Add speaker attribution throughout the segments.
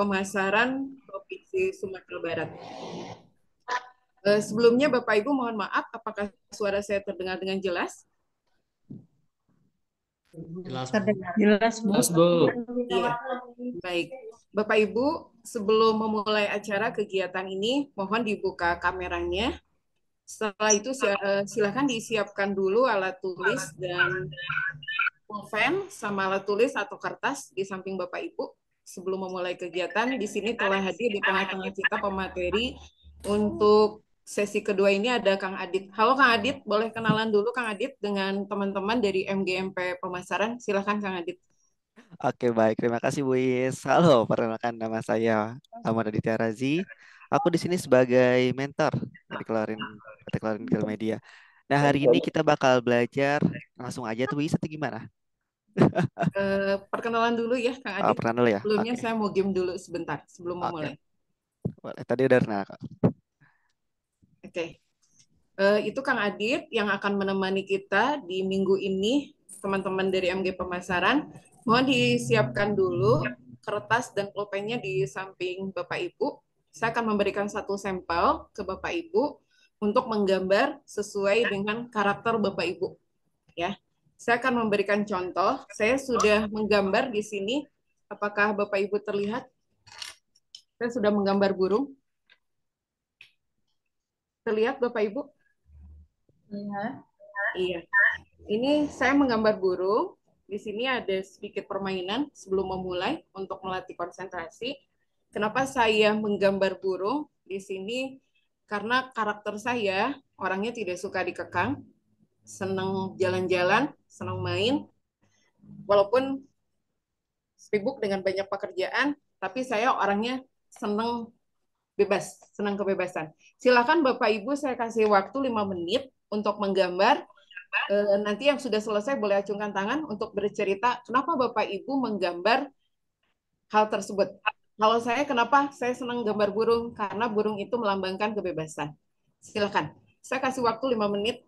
Speaker 1: Pemasaran Provinsi Sumatera Barat. Sebelumnya Bapak Ibu mohon maaf, apakah suara saya terdengar dengan jelas?
Speaker 2: Jelas,
Speaker 3: Jelas, Bu.
Speaker 2: jelas, Bu.
Speaker 1: Iya, baik. Bapak Ibu, sebelum memulai acara kegiatan ini, mohon dibuka kameranya. Setelah itu silakan disiapkan dulu alat tulis dan pulpen sama alat tulis atau kertas di samping Bapak Ibu. Sebelum memulai kegiatan, di sini telah hadir di tengah-tengah kita pemateri untuk sesi kedua ini ada Kang Adit. Halo Kang Adit, boleh kenalan dulu Kang Adit dengan teman-teman dari MGMP Pemasaran. Silakan Kang Adit.
Speaker 4: Oke, baik. Terima kasih, Bu Is. Halo, perkenalkan nama saya Ahmad Aditya Razi. Aku di sini sebagai mentor PT Klorin Retail Media. Nah, hari ini kita bakal belajar langsung aja tuh, Bu Is, atau gimana?
Speaker 1: Perkenalan dulu ya Kang
Speaker 4: Oh,
Speaker 1: Adit.
Speaker 4: pernah dulu ya?
Speaker 1: Sebelumnya
Speaker 4: Oke.
Speaker 1: saya mau game dulu sebentar sebelum
Speaker 4: Oke.
Speaker 1: memulai.
Speaker 4: Boleh. Tadi udah pernah, Kak.
Speaker 1: Oke. Itu Kang Adit yang akan menemani kita di minggu ini, teman-teman dari MG Pemasaran. Mohon disiapkan dulu kertas dan pulpennya di samping Bapak Ibu. Saya akan memberikan satu sampel ke Bapak Ibu untuk menggambar sesuai dengan karakter Bapak Ibu. Ya, saya akan memberikan contoh. Saya sudah menggambar di sini. Apakah Bapak Ibu terlihat? Saya sudah menggambar burung. Terlihat Bapak Ibu? Iya. Ini saya menggambar burung. Di sini ada sedikit permainan sebelum memulai untuk melatih konsentrasi. Kenapa saya menggambar burung di sini? Karena karakter saya orangnya tidak suka dikekang, senang jalan-jalan, senang main. Walaupun sibuk dengan banyak pekerjaan, tapi saya orangnya senang bebas, senang kebebasan. Silakan Bapak Ibu, saya kasih waktu 5 menit untuk menggambar. Nanti yang sudah selesai boleh acungkan tangan untuk bercerita kenapa Bapak Ibu menggambar hal tersebut. Kalau saya, kenapa saya senang gambar burung? Karena burung itu melambangkan kebebasan. Silakan. Saya kasih waktu 5 menit,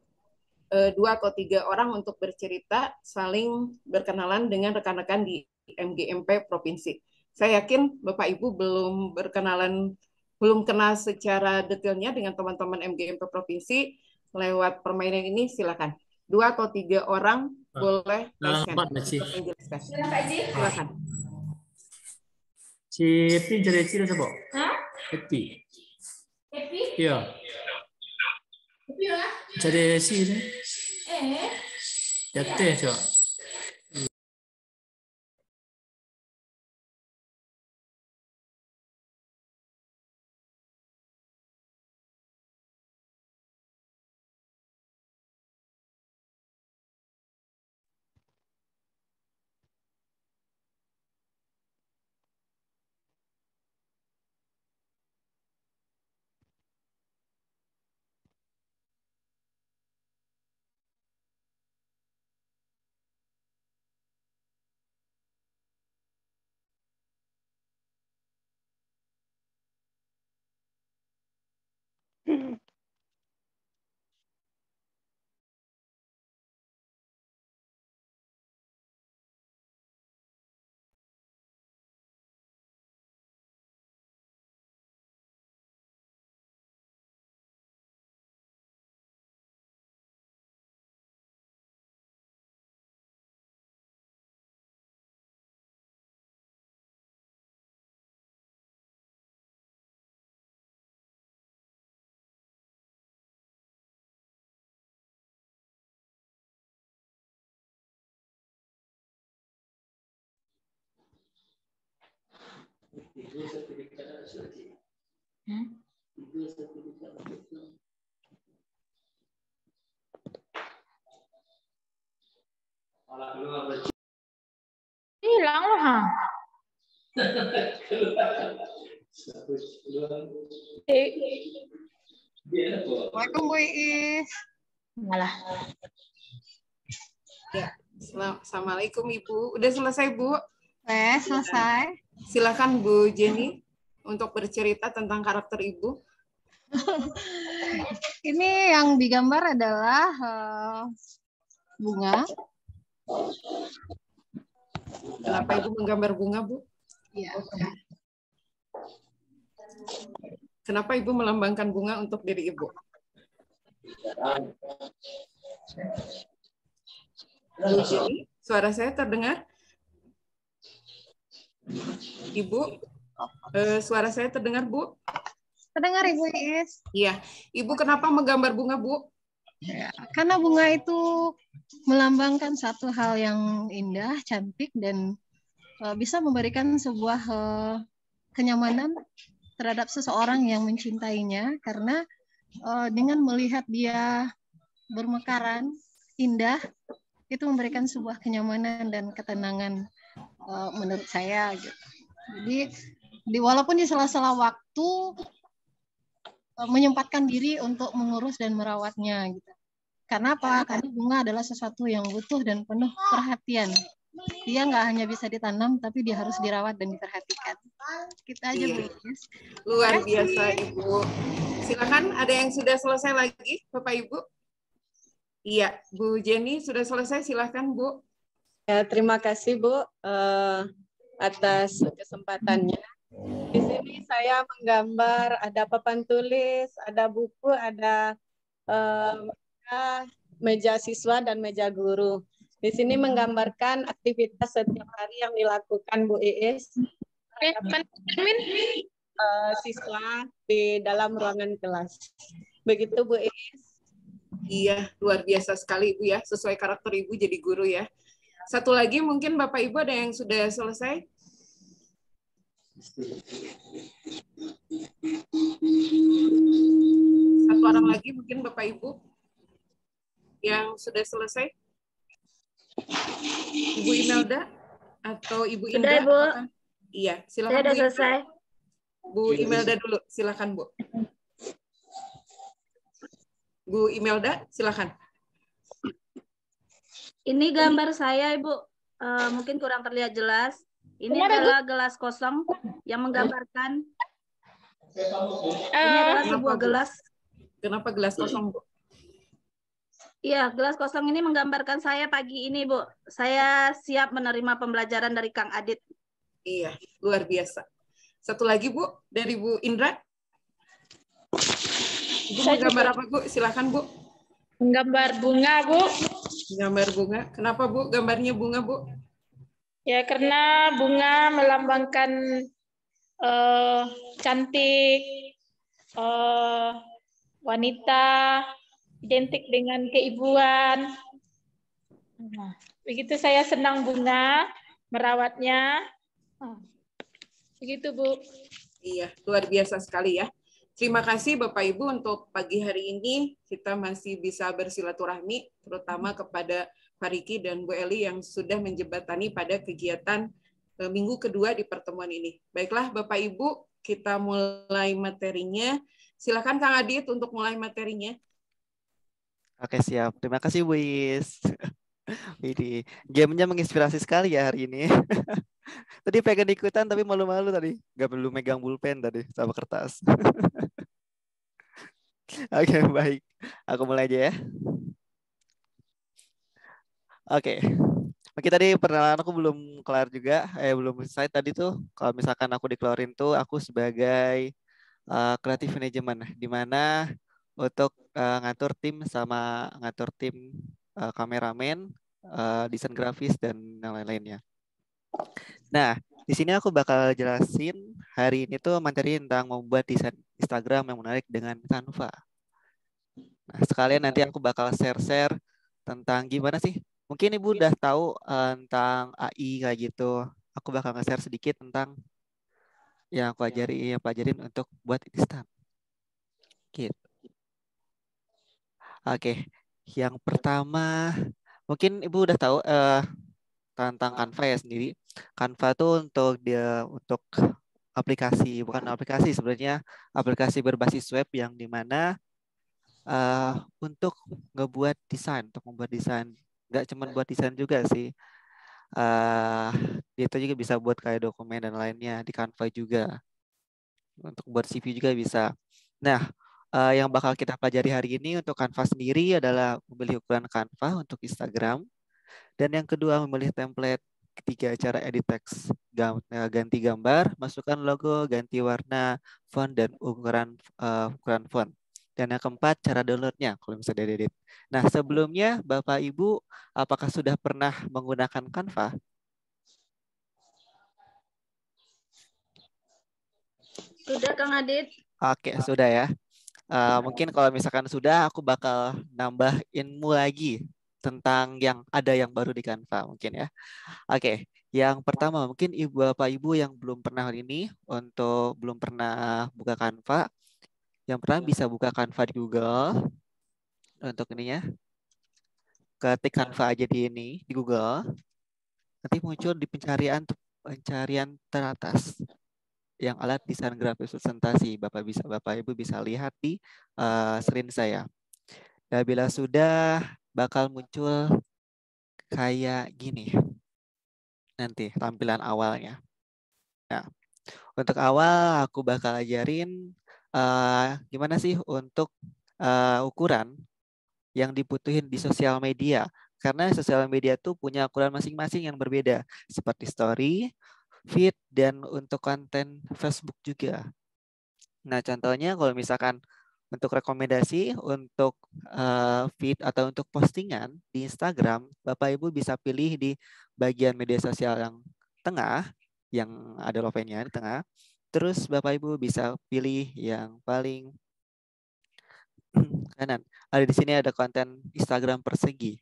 Speaker 1: 2 atau 3 orang untuk bercerita, saling berkenalan dengan rekan-rekan di MGMP Provinsi. Saya yakin Bapak Ibu belum berkenalan, belum kenal secara detailnya dengan teman-teman MGMP Provinsi. Lewat permainan ini silakan. 2 atau 3 orang boleh present untuk menjelaskan. Silakan.
Speaker 2: Si Happy jadi ciri siapa? Happy. Happy? Iya. Happy lah. Jadi si ini. Ya teh coba.
Speaker 3: Hilang loh, ha.
Speaker 1: Assalamualaikum Bu Iis.
Speaker 3: Malah.
Speaker 1: Ya, Assalamualaikum Ibu. Udah selesai Bu?
Speaker 3: Selesai.
Speaker 1: Silakan Bu Jenny untuk bercerita tentang karakter Ibu.
Speaker 3: Ini yang digambar adalah bunga.
Speaker 1: Kenapa Ibu menggambar bunga, Bu?
Speaker 3: Ya.
Speaker 1: Kenapa Ibu melambangkan bunga untuk diri Ibu? Bu Jenny, suara saya terdengar? Ibu, suara saya terdengar, Bu?
Speaker 3: Terdengar Ibu Is?
Speaker 1: Iya. Ibu kenapa menggambar bunga, Bu?
Speaker 3: Ya, karena bunga itu melambangkan satu hal yang indah, cantik, dan bisa memberikan sebuah kenyamanan terhadap seseorang yang mencintainya, karena dengan melihat dia bermekaran, indah, itu memberikan sebuah kenyamanan dan ketenangan menurut saya gitu. Jadi walaupun di sela-sela waktu menyempatkan diri untuk mengurus dan merawatnya gitu. Karena apa? Karena bunga adalah sesuatu yang butuh dan penuh perhatian. Dia nggak hanya bisa ditanam, tapi dia harus dirawat dan diperhatikan. Kita aja, Bu.
Speaker 1: Luar biasa, Ibu. Silakan, ada yang sudah selesai lagi, Bapak Ibu? Iya, Bu Jenny sudah selesai, silakan, Bu.
Speaker 5: Ya, terima kasih, Bu, atas kesempatannya. Di sini saya menggambar ada papan tulis, ada buku, ada meja siswa dan meja guru. Di sini menggambarkan aktivitas setiap hari yang dilakukan Bu Iis siswa di dalam ruangan kelas. Begitu Bu Iis.
Speaker 1: Iya, luar biasa sekali Ibu ya, sesuai karakter Ibu jadi guru ya. Satu lagi mungkin Bapak Ibu ada yang sudah selesai? Satu orang lagi mungkin Bapak Ibu yang sudah selesai? Ibu Imelda atau Ibu Indah?
Speaker 6: Sudah, Bu.
Speaker 1: Iya, silakan.
Speaker 6: Saya sudah
Speaker 1: Bu
Speaker 6: selesai.
Speaker 1: Bu Imelda dulu, silakan Bu. Bu Imelda, silakan.
Speaker 6: Ini gambar saya, Ibu. Mungkin kurang terlihat jelas. Ini adalah gelas kosong yang menggambarkan. Ini adalah sebuah gelas.
Speaker 1: Kenapa gelas kosong, Bu?
Speaker 6: Iya, gelas kosong ini menggambarkan saya pagi ini, Bu. Saya siap menerima pembelajaran dari Kang Adit.
Speaker 1: Iya, luar biasa. Satu lagi, Bu, dari Bu Indra. Ibu mau gambar apa, Bu? Silakan, Bu.
Speaker 7: Menggambar bunga, Bu.
Speaker 1: Gambar bunga. Kenapa, Bu, gambarnya bunga, Bu?
Speaker 7: Ya, karena bunga melambangkan cantik, wanita, identik dengan keibuan. Nah, begitu saya senang bunga, merawatnya. Begitu, Bu.
Speaker 1: Iya, luar biasa sekali ya. Terima kasih Bapak Ibu untuk pagi hari ini kita masih bisa bersilaturahmi, terutama kepada Pak Riki dan Bu Eli yang sudah menjembatani pada kegiatan minggu kedua di pertemuan ini. Baiklah Bapak Ibu, kita mulai materinya. Silakan Kang Adit untuk mulai materinya.
Speaker 4: Oke, siap. Terima kasih Bu Is. Ini gamenya menginspirasi sekali ya hari ini. Tadi pengen ikutan tapi malu-malu tadi. Gak perlu megang pulpen tadi sama kertas. Oke, baik. Aku mulai aja ya. Oke. Oke, tadi perkenalan aku belum kelar juga. Belum selesai tadi tuh. Kalau misalkan aku dikeluarin tuh aku sebagai creative management, di mana untuk ngatur tim sama ngatur tim kameramen, desain grafis dan yang lain-lainnya. Nah, di sini aku bakal jelasin hari ini tuh materi tentang membuat desain Instagram yang menarik dengan Canva. Nah, sekalian nanti aku bakal share-share tentang gimana sih. Mungkin Ibu udah tahu tentang AI kayak gitu. Aku bakal nge-share sedikit tentang yang aku pelajarin untuk buat instan. Gitu. Oke, yang pertama mungkin Ibu udah tahu tentang Canva ya sendiri. Canva tuh untuk aplikasi, bukan aplikasi sebenarnya, aplikasi berbasis web yang dimana untuk membuat desain, nggak cuma buat desain juga sih. Dia itu juga bisa buat kayak dokumen dan lainnya di Canva juga. Untuk buat CV juga bisa. Nah, yang bakal kita pelajari hari ini untuk Canva sendiri adalah memilih ukuran Canva untuk Instagram. Dan yang kedua memilih template ketiga cara edit teks. Ganti gambar, masukkan logo, ganti warna, font, dan ukuran font. Dan yang keempat, cara downloadnya kalau misalnya diedit. Nah, sebelumnya Bapak Ibu, apakah sudah pernah menggunakan Canva?
Speaker 6: Sudah, Kang Adit.
Speaker 4: Oke, sudah ya. Mungkin kalau misalkan sudah, aku bakal nambah ilmu lagi tentang yang baru di Canva mungkin ya. Oke, yang pertama mungkin Bapak Ibu yang belum pernah belum pernah buka Canva, yang pernah bisa buka Canva di Google untuk ininya. Ketik Canva aja di Google. Nanti muncul di pencarian teratas yang alat desain grafis presentasi. Bapak Ibu bisa lihat di screen saya. Dan bila sudah bakal muncul kayak gini nanti tampilan awalnya. Nah, untuk awal aku bakal ajarin gimana sih untuk ukuran yang dibutuhin di sosial media. Karena sosial media tuh punya ukuran masing-masing yang berbeda. Seperti story, feed, dan untuk konten Facebook juga. Nah, contohnya kalau misalkan untuk rekomendasi untuk feed atau untuk postingan di Instagram, Bapak Ibu bisa pilih di bagian media sosial yang tengah, yang ada logo-nya di tengah. Terus Bapak Ibu bisa pilih yang paling kanan. Ada di sini ada konten Instagram persegi.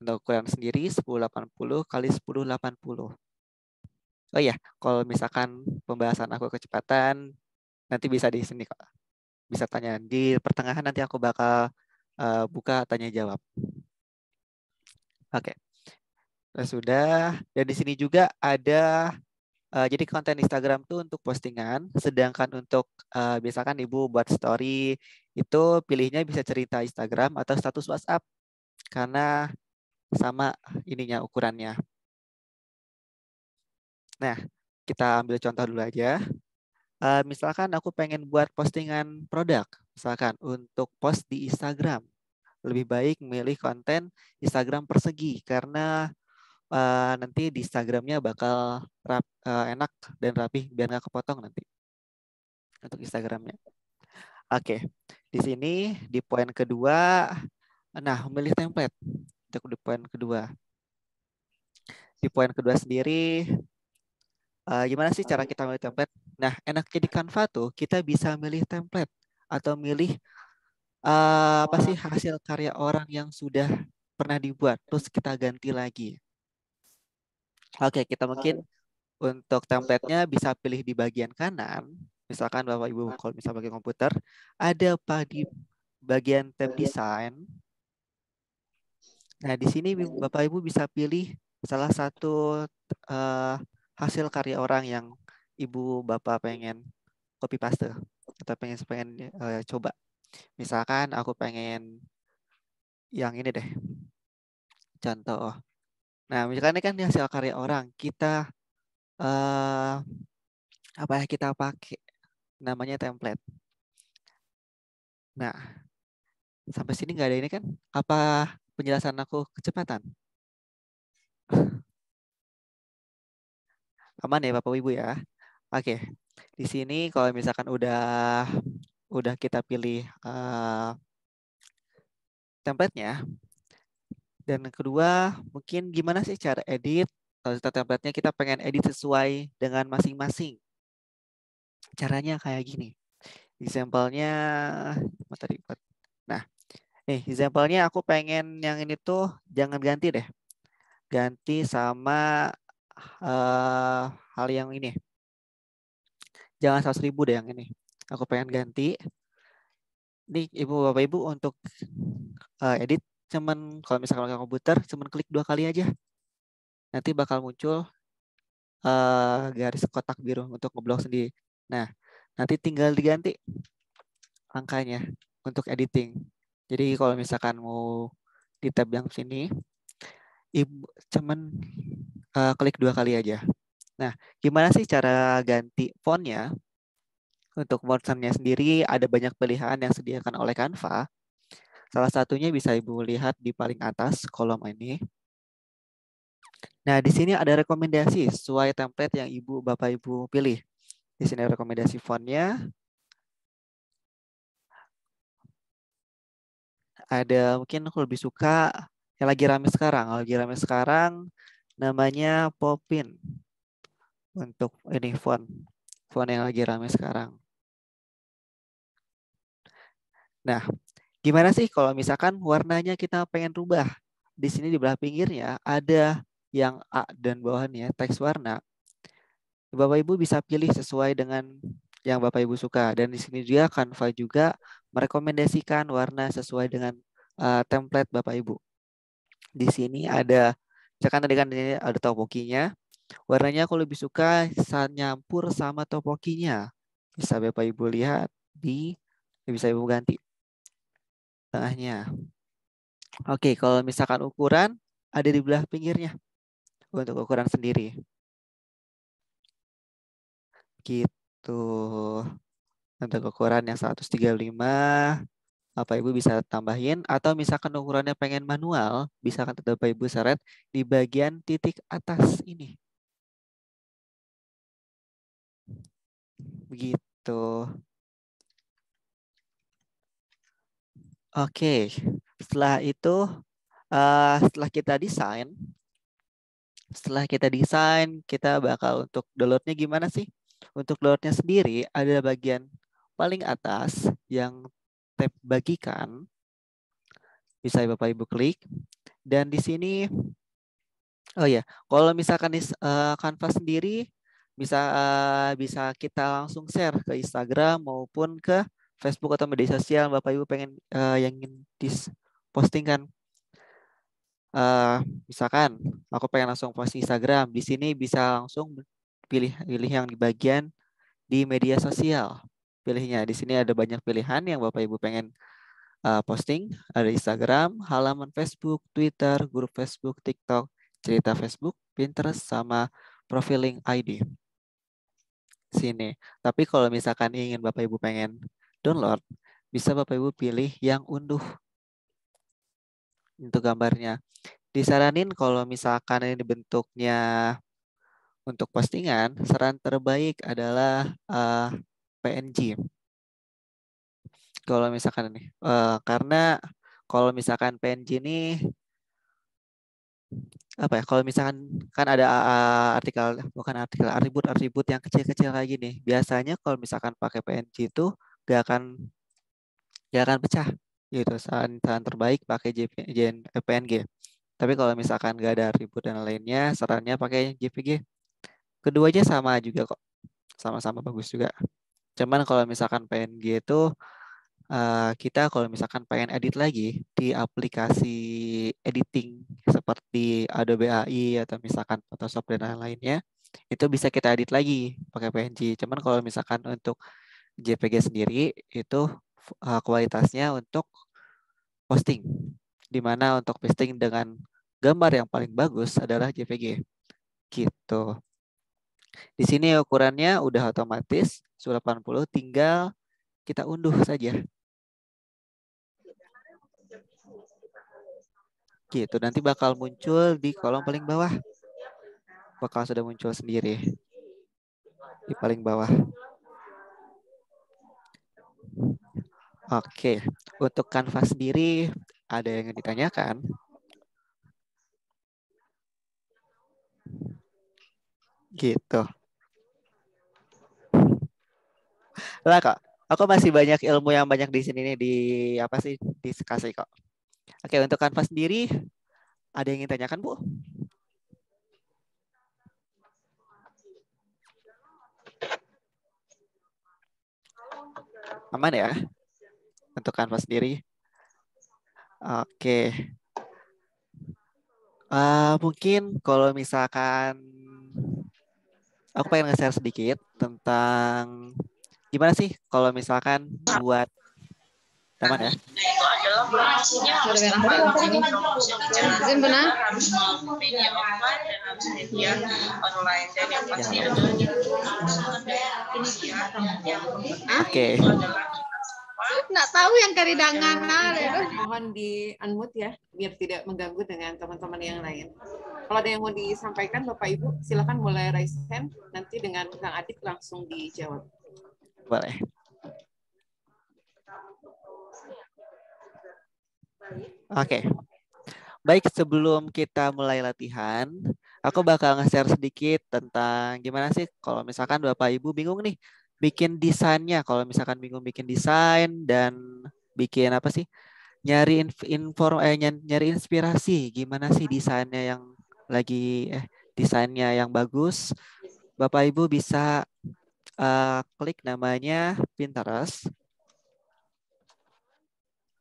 Speaker 4: Untuk ukuran sendiri 1080 kali 1080. Oh iya, kalau misalkan pembahasan aku kecepatan, nanti bisa di sini kok. Bisa tanya di pertengahan, nanti aku bakal buka tanya jawab. Oke. Sudah. Dan di sini juga ada jadi konten Instagram tuh untuk postingan, sedangkan untuk misalkan Ibu buat story itu pilihnya bisa cerita Instagram atau status WhatsApp karena sama ininya ukurannya. Nah, kita ambil contoh dulu aja. Misalkan aku pengen buat postingan produk, misalkan untuk post di Instagram. Lebih baik milih konten Instagram persegi karena nanti di Instagramnya bakal enak dan rapih biar nggak kepotong nanti untuk Instagramnya. Oke, di sini di poin kedua, nah memilih template untuk di poin kedua. Di poin kedua sendiri, gimana sih cara kita milih template? Nah, enaknya di Canva tuh kita bisa milih template atau milih apa sih hasil karya orang yang sudah pernah dibuat, terus kita ganti lagi. Oke, kita mungkin untuk template-nya bisa pilih di bagian kanan. Misalkan Bapak Ibu kalau misalnya pakai komputer, ada di bagian tab design. Nah, di sini Bapak Ibu bisa pilih salah satu hasil karya orang yang Ibu Bapak pengen copy paste atau pengen coba. Misalkan aku pengen yang ini deh. Contoh. Nah, misalkan ini kan hasil karya orang, kita apa ya kita pakai namanya template. Nah, sampai sini nggak ada ini kan? Apa penjelasan aku kecepatan? Aman ya Bapak Ibu ya? Oke. Di sini kalau misalkan udah kita pilih template-nya. Dan kedua, mungkin gimana sih cara edit? Kalau template-nya kita pengen edit sesuai dengan masing-masing. Caranya kayak gini. Example-nya tadi. Nah, nih example-nya aku pengen yang ini tuh jangan ganti deh. Ganti sama hal yang ini. Jangan 100.000 deh yang ini. Aku pengen ganti. Nih Ibu Bapak Ibu untuk edit cuman kalau misalkan pakai komputer cuman klik 2 kali aja. Nanti bakal muncul garis kotak biru untuk ngeblok sendiri. Nah, nanti tinggal diganti angkanya untuk editing. Jadi kalau misalkan mau di tab yang sini, Ibu cuman klik 2 kali aja. Nah, gimana sih cara ganti fontnya? Untuk fontnya sendiri ada banyak pilihan yang disediakan oleh Canva. Salah satunya bisa Ibu lihat di paling atas kolom ini. Nah, di sini ada rekomendasi sesuai template yang Bapak Ibu pilih. Di sini ada rekomendasi fontnya. Ada mungkin aku lebih suka yang lagi rame sekarang. Lagi rame sekarang namanya Popin. Untuk ini font yang lagi rame sekarang. Nah, gimana sih kalau misalkan warnanya kita pengen rubah? Di sini di belah pinggirnya ada yang A dan bawahnya teks warna. Bapak Ibu bisa pilih sesuai dengan yang Bapak Ibu suka. Dan di sini juga Canva juga merekomendasikan warna sesuai dengan template Bapak Ibu. Di sini ada, misalkan tadi kan ini ada topokinya. Warnanya aku lebih suka saat nyampur sama topokinya. Bisa Bapak Ibu lihat bisa Ibu ganti tengahnya. Oke, kalau misalkan ukuran ada di belah pinggirnya untuk ukuran sendiri. Gitu. Untuk ukuran yang 135, Bapak Ibu bisa tambahin, atau misalkan ukurannya pengen manual, bisa kan Bapak Ibu seret di bagian titik atas ini. Begitu. Oke, setelah itu, setelah kita desain, kita bakal untuk downloadnya gimana sih? Untuk downloadnya sendiri ada bagian paling atas yang tab bagikan. Bisa Bapak Ibu klik. Dan di sini, oh ya, kalau misalkan di Canva sendiri, bisa kita langsung share ke Instagram maupun ke Facebook atau media sosial Bapak Ibu pengen yang ingin postingkan. Misalkan aku pengen langsung post Instagram, di sini bisa langsung pilih yang di bagian di media sosial. Pilihnya di sini ada banyak pilihan yang Bapak Ibu pengen posting. Ada Instagram, halaman Facebook, Twitter, grup Facebook, TikTok, cerita Facebook, Pinterest, sama profil link ID. Sini. Tapi kalau misalkan ingin Bapak Ibu pengen download, bisa Bapak Ibu pilih yang unduh untuk gambarnya. Disaranin kalau misalkan ini bentuknya untuk postingan, saran terbaik adalah PNG. Kalau misalkan ini, karena kalau misalkan PNG ini apa ya? Kalau misalkan kan ada atribut yang kecil-kecil kayak gini. Biasanya kalau misalkan pakai PNG itu gak akan pecah gitu. Saran terbaik pakai PNG. Tapi kalau misalkan gak ada atribut dan lainnya, sarannya pakai JPG. Keduanya sama juga kok. Sama-sama bagus juga. Cuman kalau misalkan PNG itu kita kalau misalkan pengen edit lagi di aplikasi editing seperti Adobe AI atau misalkan Photoshop dan lain-lainnya, itu bisa kita edit lagi pakai PNG. Cuman kalau misalkan untuk JPG sendiri itu kualitasnya untuk posting, di mana untuk posting dengan gambar yang paling bagus adalah JPG. Gitu. Di sini ukurannya udah otomatis 180, tinggal kita unduh saja. Gitu, nanti bakal muncul di kolom paling bawah. Bakal sudah muncul sendiri di paling bawah. Oke, untuk Canva sendiri ada yang ditanyakan? Gitu. Lah kok, aku masih banyak ilmu yang banyak di sini nih, dikasih kok. Oke, untuk Canva sendiri ada yang ingin tanyakan, Bu? Aman ya? Untuk Canva sendiri. Oke. Mungkin kalau misalkan aku pengen nge-share sedikit tentang gimana sih kalau misalkan buat teman ya. Oke.
Speaker 3: Nggak tahu yang karidangan.
Speaker 1: Mohon di unmute ya, biar tidak mengganggu dengan teman-teman yang lain. Kalau ada yang mau disampaikan Bapak Ibu, silakan mulai raise hand, nanti dengan Kang Adit langsung dijawab.
Speaker 4: Boleh. Oke. Baik, sebelum kita mulai latihan, aku bakal nge-share sedikit tentang gimana sih kalau misalkan Bapak Ibu bingung nih bikin desainnya. Kalau misalkan bingung bikin desain dan bikin apa sih? Nyari nyari inspirasi gimana sih desainnya yang lagi desainnya yang bagus. Bapak Ibu bisa klik namanya Pinterest.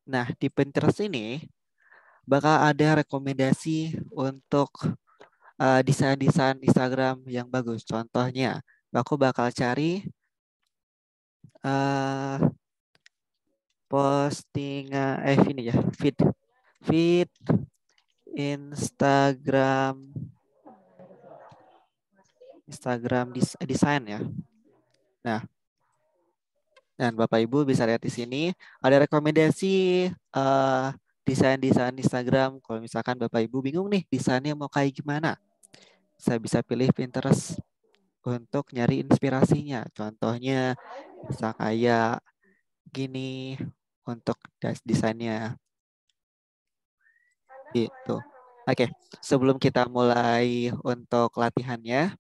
Speaker 4: Nah, di Pinterest ini bakal ada rekomendasi untuk desain-desain Instagram yang bagus. Contohnya, aku bakal cari postingan ini ya, feed Instagram desain ya. Nah, dan Bapak Ibu bisa lihat di sini ada rekomendasi desain-desain Instagram. Kalau misalkan Bapak Ibu bingung nih desainnya mau kayak gimana, saya bisa pilih Pinterest untuk nyari inspirasinya. Contohnya bisa kayak gini untuk desainnya. Gitu. Oke, sebelum kita mulai untuk latihannya,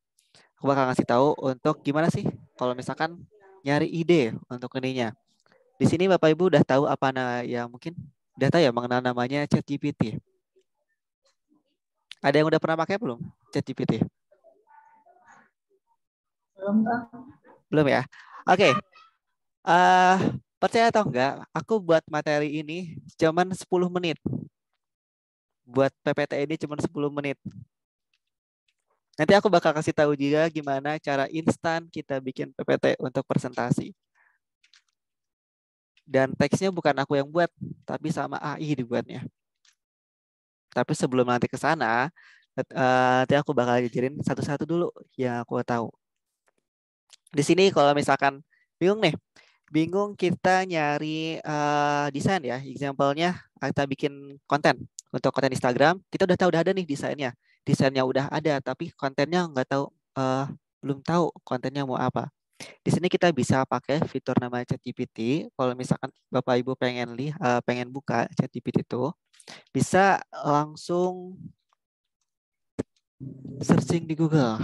Speaker 4: aku bakal ngasih tahu untuk gimana sih kalau misalkan nyari ide untuk ininya. Di sini Bapak Ibu udah tahu apa ya mungkin udah tahu ya mengenal namanya ChatGPT. Ada yang udah pernah pakai belum ChatGPT? Belum ya? Oke. Percaya atau enggak, aku buat materi ini cuman 10 menit. Buat PPT ini cuma 10 menit. Nanti aku bakal kasih tahu juga gimana cara instan kita bikin PPT untuk presentasi. Dan teksnya bukan aku yang buat, tapi sama AI dibuatnya. Tapi sebelum nanti ke sana, nanti aku bakal ajarin satu-satu dulu yang aku tahu. Di sini kalau misalkan bingung kita nyari desain ya. Example-nya kita bikin konten. Untuk konten Instagram, kita udah tahu udah ada nih desainnya. Desainnya udah ada, tapi kontennya nggak tahu, belum tahu kontennya mau apa. Di sini kita bisa pakai fitur namanya ChatGPT. Kalau misalkan Bapak Ibu pengen buka ChatGPT itu, bisa langsung searching di Google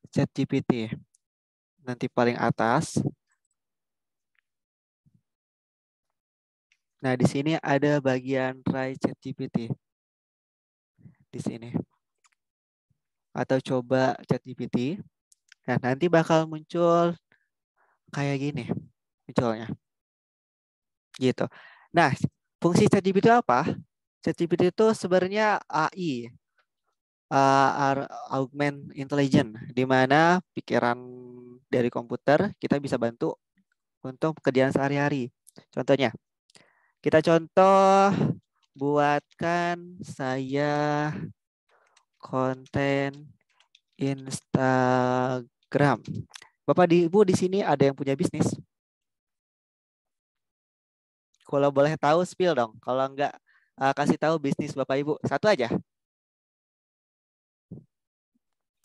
Speaker 4: ChatGPT. Nanti paling atas. Nah, di sini ada bagian try ChatGPT. Di sini. Atau coba ChatGPT. Nah, nanti bakal muncul kayak gini munculnya. Gitu. Nah, fungsi ChatGPT itu apa? ChatGPT itu sebenarnya AI, augment intelligence, di mana pikiran dari komputer kita bisa bantu untuk pekerjaan sehari-hari. Contohnya, kita contoh buatkan saya konten Instagram. Bapak Ibu di sini ada yang punya bisnis? Kalau boleh tahu spill dong. Kalau enggak kasih tahu bisnis Bapak Ibu. Satu aja.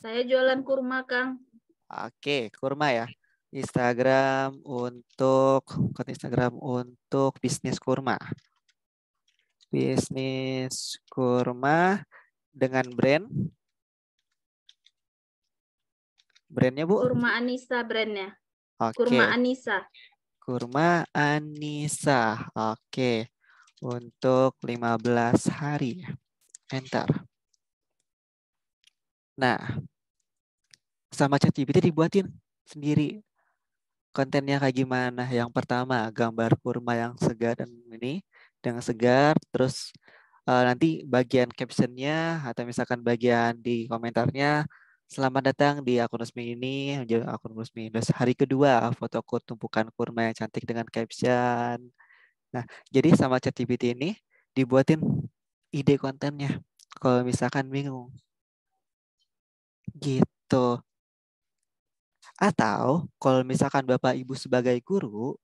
Speaker 6: Saya jualan kurma, Kang.
Speaker 4: Oke, kurma ya. Instagram untuk bisnis kurma. Bisnis kurma dengan brandnya Bu?
Speaker 6: Kurma Anissa brandnya.
Speaker 4: Oke.
Speaker 6: Kurma Anissa.
Speaker 4: Kurma Anissa. Oke. Untuk 15 hari. Enter. Nah, sama ChatGPT dibuatin sendiri. Kontennya kayak gimana? Yang pertama, gambar kurma yang segar dan segar. Terus nanti bagian captionnya atau misalkan bagian di komentarnya, selamat datang di akun resmi ini, akun resmi. Terus hari kedua, fotoku tumpukan kurma yang cantik dengan caption. Nah, jadi sama ChatGPT ini dibuatin ide kontennya. Kalau misalkan bingung. Gitu. Atau kalau misalkan Bapak Ibu sebagai guru,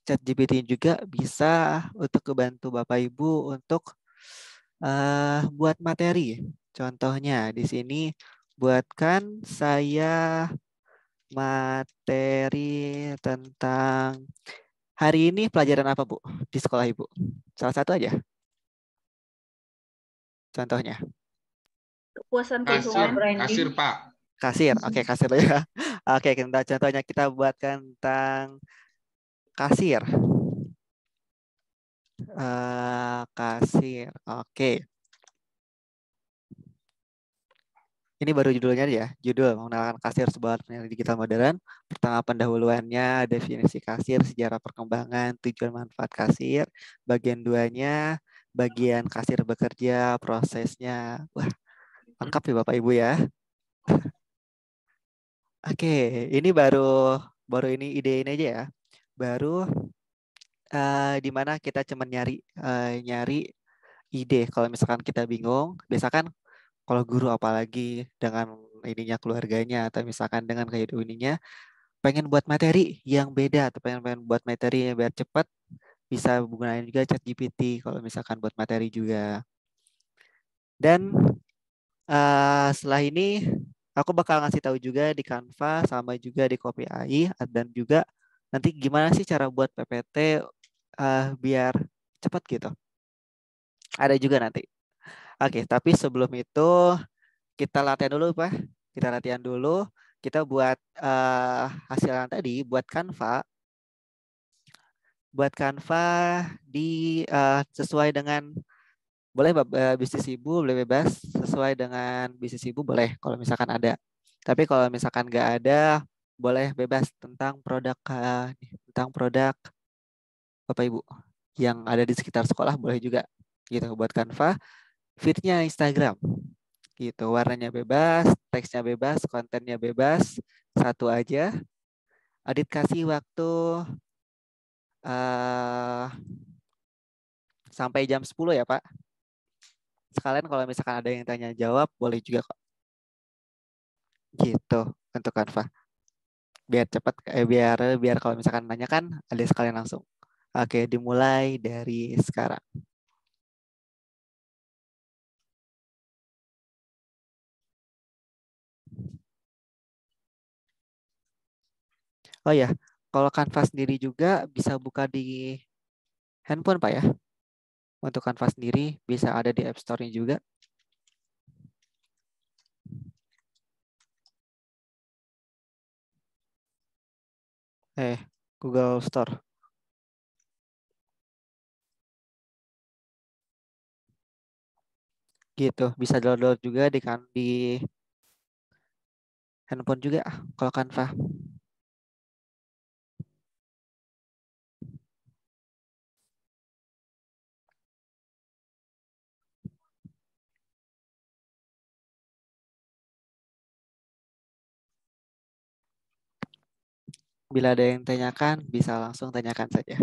Speaker 4: ChatGPT juga bisa untuk membantu Bapak Ibu untuk buat materi. Contohnya di sini buatkan saya materi tentang hari ini pelajaran apa, Bu, di sekolah Ibu? Salah satu aja contohnya.
Speaker 6: Kepuasan
Speaker 8: Kasir,
Speaker 6: konsumen.
Speaker 8: kasir Pak.
Speaker 4: Kasir, oke, kasir ya. Oke, contohnya kita buatkan tentang kasir. Kasir, oke. Ini baru judulnya ya, judul mengenalkan kasir sebuah alternatif digital modern. Pertama pendahuluannya, definisi kasir, sejarah perkembangan, tujuan manfaat kasir. Bagian 2-nya, bagian kasir bekerja, prosesnya. Wah, lengkap ya Bapak Ibu ya. Oke, ini baru ini ide ini aja ya. Baru di mana kita cuma nyari ide. Kalau misalkan kita bingung, biasakan kalau guru apalagi dengan ininya keluarganya atau misalkan dengan kehidupan ininya pengen buat materi yang beda atau pengen buat materi yang biar cepat, bisa gunain juga ChatGPT kalau misalkan buat materi juga. Dan setelah ini aku bakal ngasih tahu juga di Canva sama juga di Copy AI, dan juga nanti gimana sih cara buat PPT biar cepat gitu. Ada juga nanti. Oke, tapi sebelum itu kita latihan dulu, Pak. Kita latihan dulu. Kita buat hasilan tadi, buat Canva. Buat Canva sesuai dengan, boleh bisnis ibu, boleh bebas. Sesuai dengan bisnis ibu boleh kalau misalkan ada. Tapi kalau misalkan nggak ada, boleh bebas tentang produk Bapak Ibu yang ada di sekitar sekolah, boleh juga. Gitu, buat Canva. Feed-nya Instagram. Gitu, warnanya bebas, teksnya bebas, kontennya bebas, satu aja. Adit kasih waktu sampai jam 10 ya Pak. Sekalian kalau misalkan ada yang tanya jawab, boleh juga kok. Gitu untuk Canva. Biar cepat, biar kalau misalkan nanya kan ada sekalian langsung. Oke, dimulai dari sekarang. Oh ya, kalau Canva sendiri juga bisa buka di handphone Pak ya. Untuk Canva sendiri bisa ada di App Store-nya juga. Google Store. Gitu, bisa download juga di handphone juga kalau Canva. Bila ada yang tanyakan, bisa langsung tanyakan saja.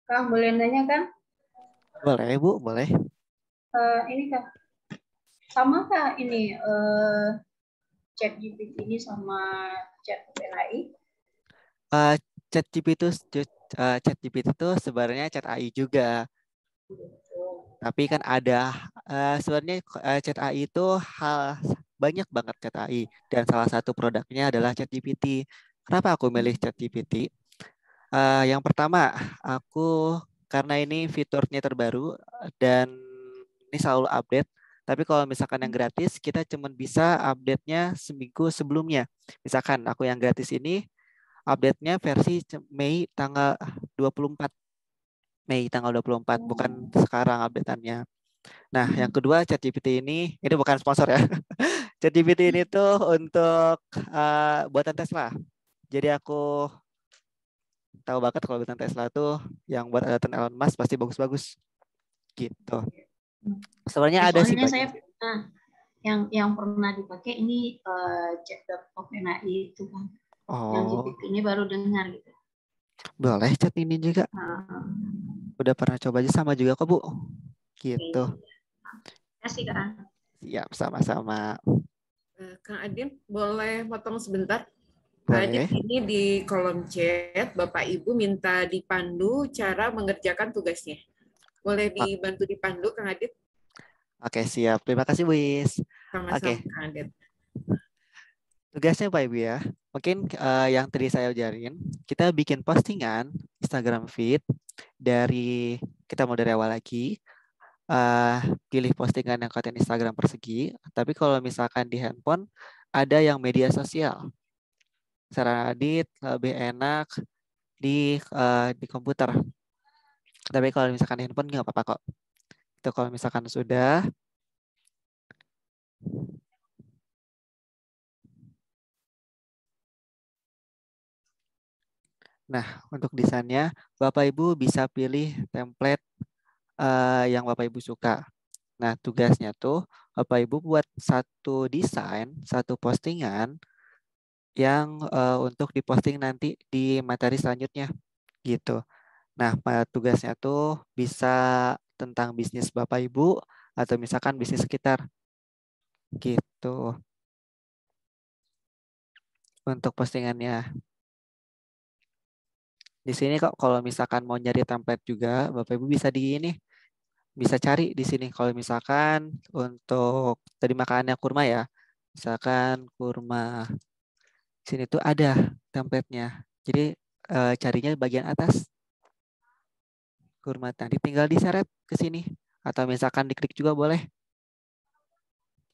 Speaker 9: Kak, boleh nanya kan?
Speaker 4: Boleh, Bu, boleh.
Speaker 9: Ini Kak, sama Kak ini ChatGPT ini sama Chat AI?
Speaker 4: ChatGPT itu sebenarnya Chat AI juga. Tapi kan ada sebenarnya Chat AI itu banyak banget Chat AI, dan salah satu produknya adalah ChatGPT. Kenapa aku milih ChatGPT? Yang pertama, karena ini fiturnya terbaru dan ini selalu update. Tapi kalau misalkan yang gratis, kita cuma bisa update-nya seminggu sebelumnya. Misalkan aku yang gratis ini, update-nya versi Mei tanggal 24. Mei tanggal 24, bukan sekarang update-annya. Nah, yang kedua, ChatGPT ini bukan sponsor ya. ChatGPT ini tuh untuk buatan Tesla. Jadi aku tahu banget kalau buatan Tesla tuh yang buat buatan Elon Musk pasti bagus-bagus. Gitu. Sebenarnya ada sih banyak.
Speaker 9: yang pernah dipakai ini chat.openai itu kan. Yang
Speaker 4: Oh,
Speaker 9: GPT ini baru dengar gitu.
Speaker 4: boleh chat ini juga. Udah pernah coba aja, sama juga kok Bu. Gitu.
Speaker 9: Terima kasih Kak.
Speaker 4: Siap, sama-sama.
Speaker 1: Kang Adin, boleh potong sebentar? Kang Adin,
Speaker 4: Boleh.
Speaker 1: ini di kolom chat, Bapak Ibu minta dipandu cara mengerjakan tugasnya. Boleh dibantu dipandu, Kang Adin?
Speaker 4: Oke, siap. Terima kasih, Bu Is.
Speaker 1: Sama-sama,
Speaker 4: Oke,
Speaker 1: Kang Adin.
Speaker 4: tugasnya Pak Ibu ya. Mungkin yang tadi saya ajarin, kita bikin postingan Instagram feed dari, kita mau dari awal lagi. Pilih postingan yang konten Instagram persegi. Tapi kalau misalkan di handphone, ada yang media sosial. Saran Adit lebih enak di komputer. Tapi kalau misalkan di handphone nggak apa-apa kok. Itu kalau misalkan sudah. Nah, untuk desainnya, Bapak Ibu bisa pilih template yang Bapak Ibu suka. Nah, tugasnya tuh Bapak Ibu buat satu desain, satu postingan yang untuk diposting nanti di materi selanjutnya gitu. Nah, tugasnya tuh bisa tentang bisnis Bapak Ibu atau misalkan bisnis sekitar gitu untuk postingannya. Di sini kok kalau misalkan mau nyari template juga, Bapak Ibu bisa di ini, bisa cari di sini. Kalau misalkan untuk tadi makanannya kurma ya, misalkan kurma, sini tuh ada template-nya. Jadi carinya bagian atas kurma, tadi tinggal diseret ke sini atau misalkan diklik juga boleh.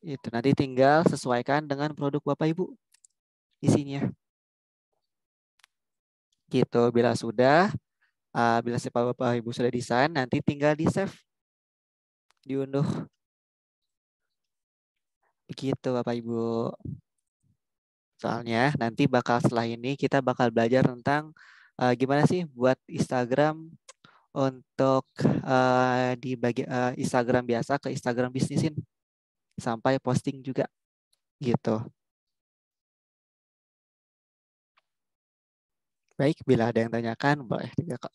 Speaker 4: Itu nanti tinggal sesuaikan dengan produk Bapak Ibu isinya. Gitu, bila sudah, bila Bapak Ibu sudah desain, nanti tinggal di save, diunduh. Begitu Bapak Ibu. Soalnya nanti setelah ini kita bakal belajar tentang gimana sih buat Instagram untuk dibagi Instagram biasa ke Instagram bisnisin sampai posting juga gitu. Baik, bila ada yang tanyakan boleh juga kok.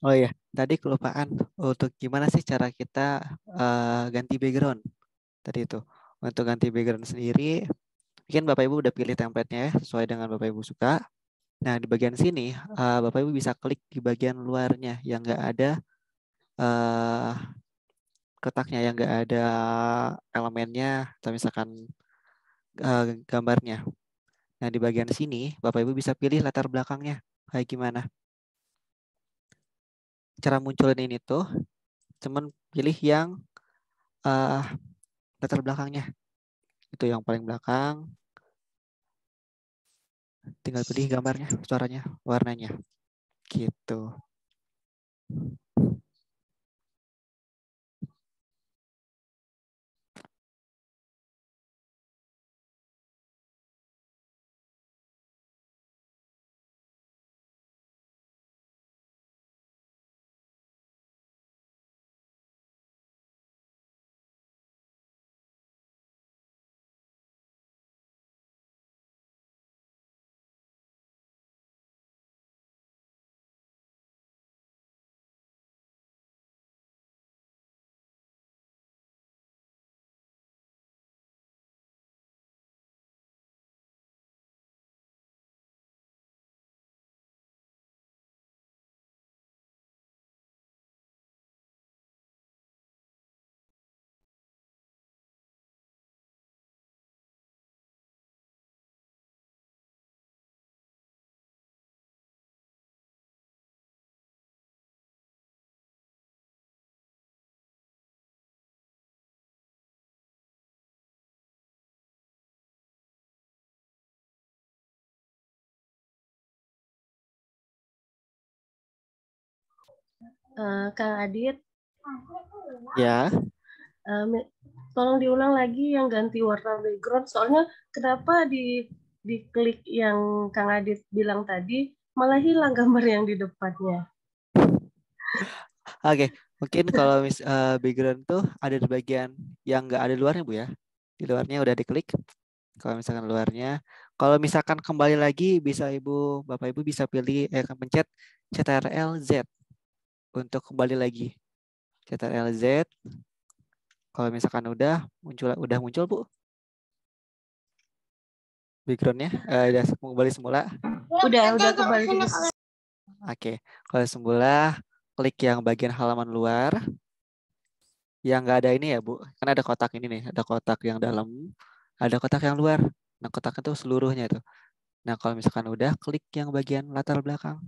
Speaker 4: Oh iya, tadi kelupaan untuk gimana sih cara kita ganti background tadi itu. Untuk ganti background sendiri, mungkin Bapak Ibu udah pilih template-nya ya, sesuai dengan Bapak Ibu suka. Nah, di bagian sini Bapak Ibu bisa klik di bagian luarnya yang nggak ada kotaknya, yang nggak ada elemennya atau misalkan gambarnya. Nah, di bagian sini Bapak Ibu bisa pilih latar belakangnya kayak gimana. Cara munculin ini tuh cuman pilih yang latar belakangnya. Itu yang paling belakang. Tinggal pilih gambarnya, suaranya, warnanya. Gitu.
Speaker 8: Kang Adit,
Speaker 4: Ya.
Speaker 8: Tolong diulang lagi yang ganti warna background. Soalnya kenapa di klik yang Kang Adit bilang tadi malah hilang gambar yang di depannya.
Speaker 4: Oke, mungkin kalau background tuh ada di bagian yang nggak ada luarnya Bu ya. Di luarnya udah diklik. Kalau misalkan luarnya, kalau misalkan kembali lagi bisa Bapak Ibu bisa pilih pencet Ctrl Z untuk kembali lagi. Ctrl Z. Kalau misalkan udah muncul Bu backgroundnya, udah kembali semula.
Speaker 8: Udah kembali ke
Speaker 4: Oke, kalau semula klik yang bagian halaman luar. Yang nggak ada ini ya Bu, kan ada kotak ini nih, ada kotak yang dalam, ada kotak yang luar. Nah kotaknya tuh seluruhnya itu. Nah kalau misalkan udah, klik yang bagian latar belakang.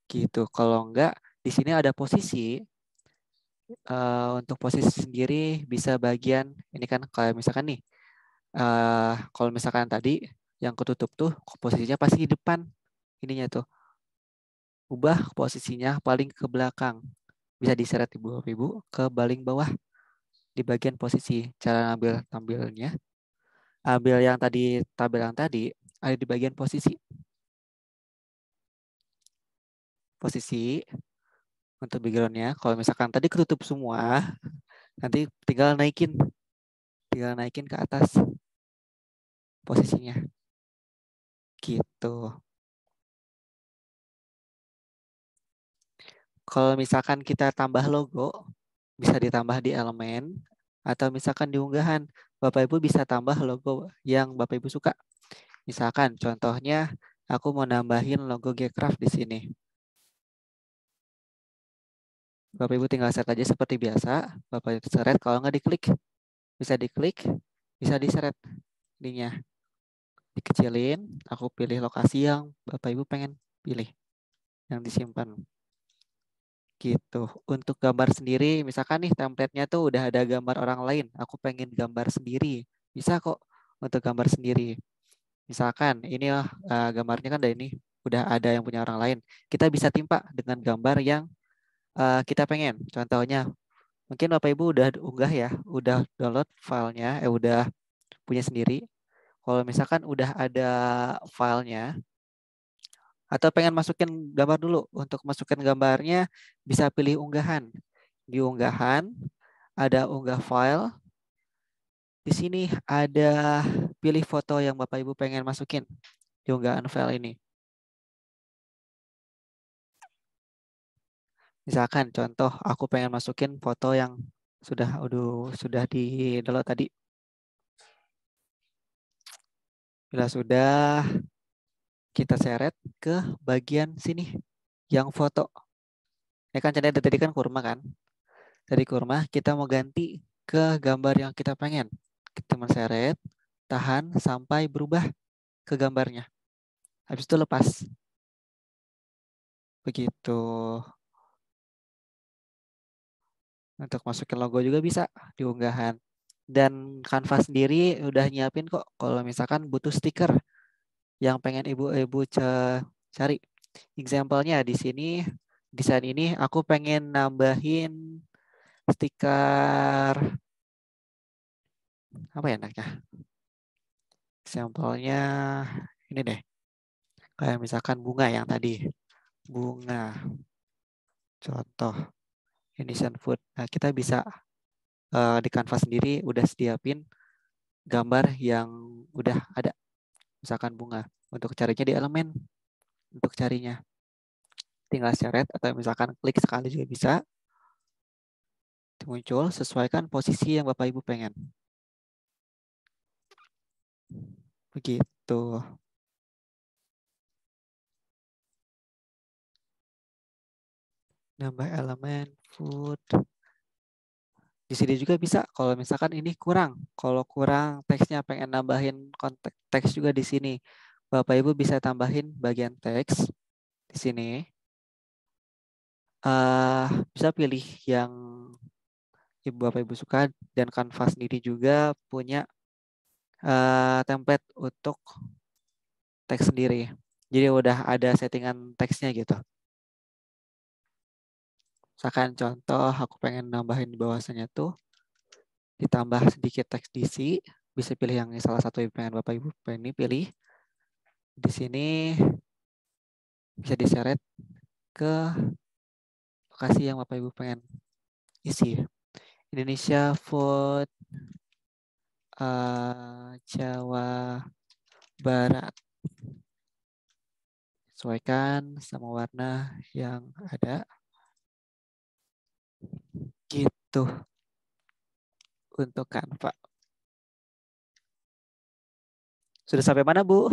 Speaker 4: Gitu. Kalau enggak, di sini ada posisi. Untuk posisi sendiri bisa bagian ini kan kayak misalkan nih, kalau misalkan tadi yang ketutup tuh posisinya pasti di depan ininya tuh. Ubah posisinya paling ke belakang. Bisa diseret Ibu ke paling bawah di bagian posisi. Cara tampilnya. Ambil yang tadi, tabel yang tadi ada di bagian posisi. Posisi untuk backgroundnya. Kalau misalkan tadi ketutup semua, nanti tinggal naikin ke atas posisinya. Gitu. Kalau misalkan kita tambah logo, bisa ditambah di elemen, atau misalkan di unggahan, Bapak Ibu bisa tambah logo yang Bapak Ibu suka. Misalkan contohnya, aku mau nambahin logo Gcraft di sini. Bapak Ibu tinggal set aja seperti biasa. Bapak Ibu seret, kalau nggak diklik. Bisa diklik, bisa diseret ininya. Dikecilin, aku pilih lokasi yang Bapak Ibu pengen pilih. Yang disimpan. Gitu. Untuk gambar sendiri, misalkan nih template-nya tuh udah ada gambar orang lain. Aku pengen gambar sendiri. Bisa kok untuk gambar sendiri. Misalkan ini gambarnya kan dari ini. Udah ada yang punya orang lain. Kita bisa timpa dengan gambar yang kita pengen. Contohnya, mungkin Bapak Ibu udah unggah ya. Udah download filenya. Udah punya sendiri. Kalau misalkan udah ada filenya, atau pengen masukin gambar dulu, untuk masukin gambarnya bisa pilih unggahan. Di unggahan ada unggah file. Di sini ada pilih foto yang Bapak Ibu pengen masukin di unggahan file ini. Misalkan contoh aku pengen masukin foto yang sudah di download tadi. Bila sudah, kita seret ke bagian sini yang foto. Ya kan tadi kan kurma kan. Dari kurma kita mau ganti ke gambar yang kita pengen. Kita seret, tahan sampai berubah ke gambarnya. Habis itu lepas. Begitu. Untuk masukin logo juga bisa di unggahan. Dan Canva sendiri udah nyiapin kok kalau misalkan butuh stiker yang pengen ibu-ibu cari. Example-nya di sini, desain ini aku pengen nambahin stiker apa ya enaknya? Sampelnya ini deh. Kayak misalkan bunga yang tadi. Bunga. Contoh. Indonesian food. Nah, kita bisa di Canva sendiri udah sediapin gambar yang udah ada. Misalkan bunga. Untuk carinya di elemen. Untuk carinya. Tinggal seret atau misalkan klik sekali juga bisa. Muncul, sesuaikan posisi yang Bapak Ibu pengen. Begitu. Nambah elemen food. Di sini juga bisa kalau misalkan ini kurang. Kalau kurang teksnya pengen nambahin konteks teks juga di sini. Bapak Ibu bisa tambahin bagian teks di sini. Bisa pilih yang Bapak Ibu suka dan Canva sendiri juga punya template untuk teks sendiri. Jadi udah ada settingan teksnya gitu. Misalkan contoh aku pengen nambahin di bawahnya tuh ditambah sedikit teks diisi, bisa pilih yang salah satu yang pengen Bapak Ibu pengen pilih. Di sini bisa diseret ke lokasi yang Bapak Ibu pengen isi. Indonesia Food Jawa Barat. Sesuaikan sama warna yang ada. Gitu. Untuk Canva. Sudah sampai mana, Bu?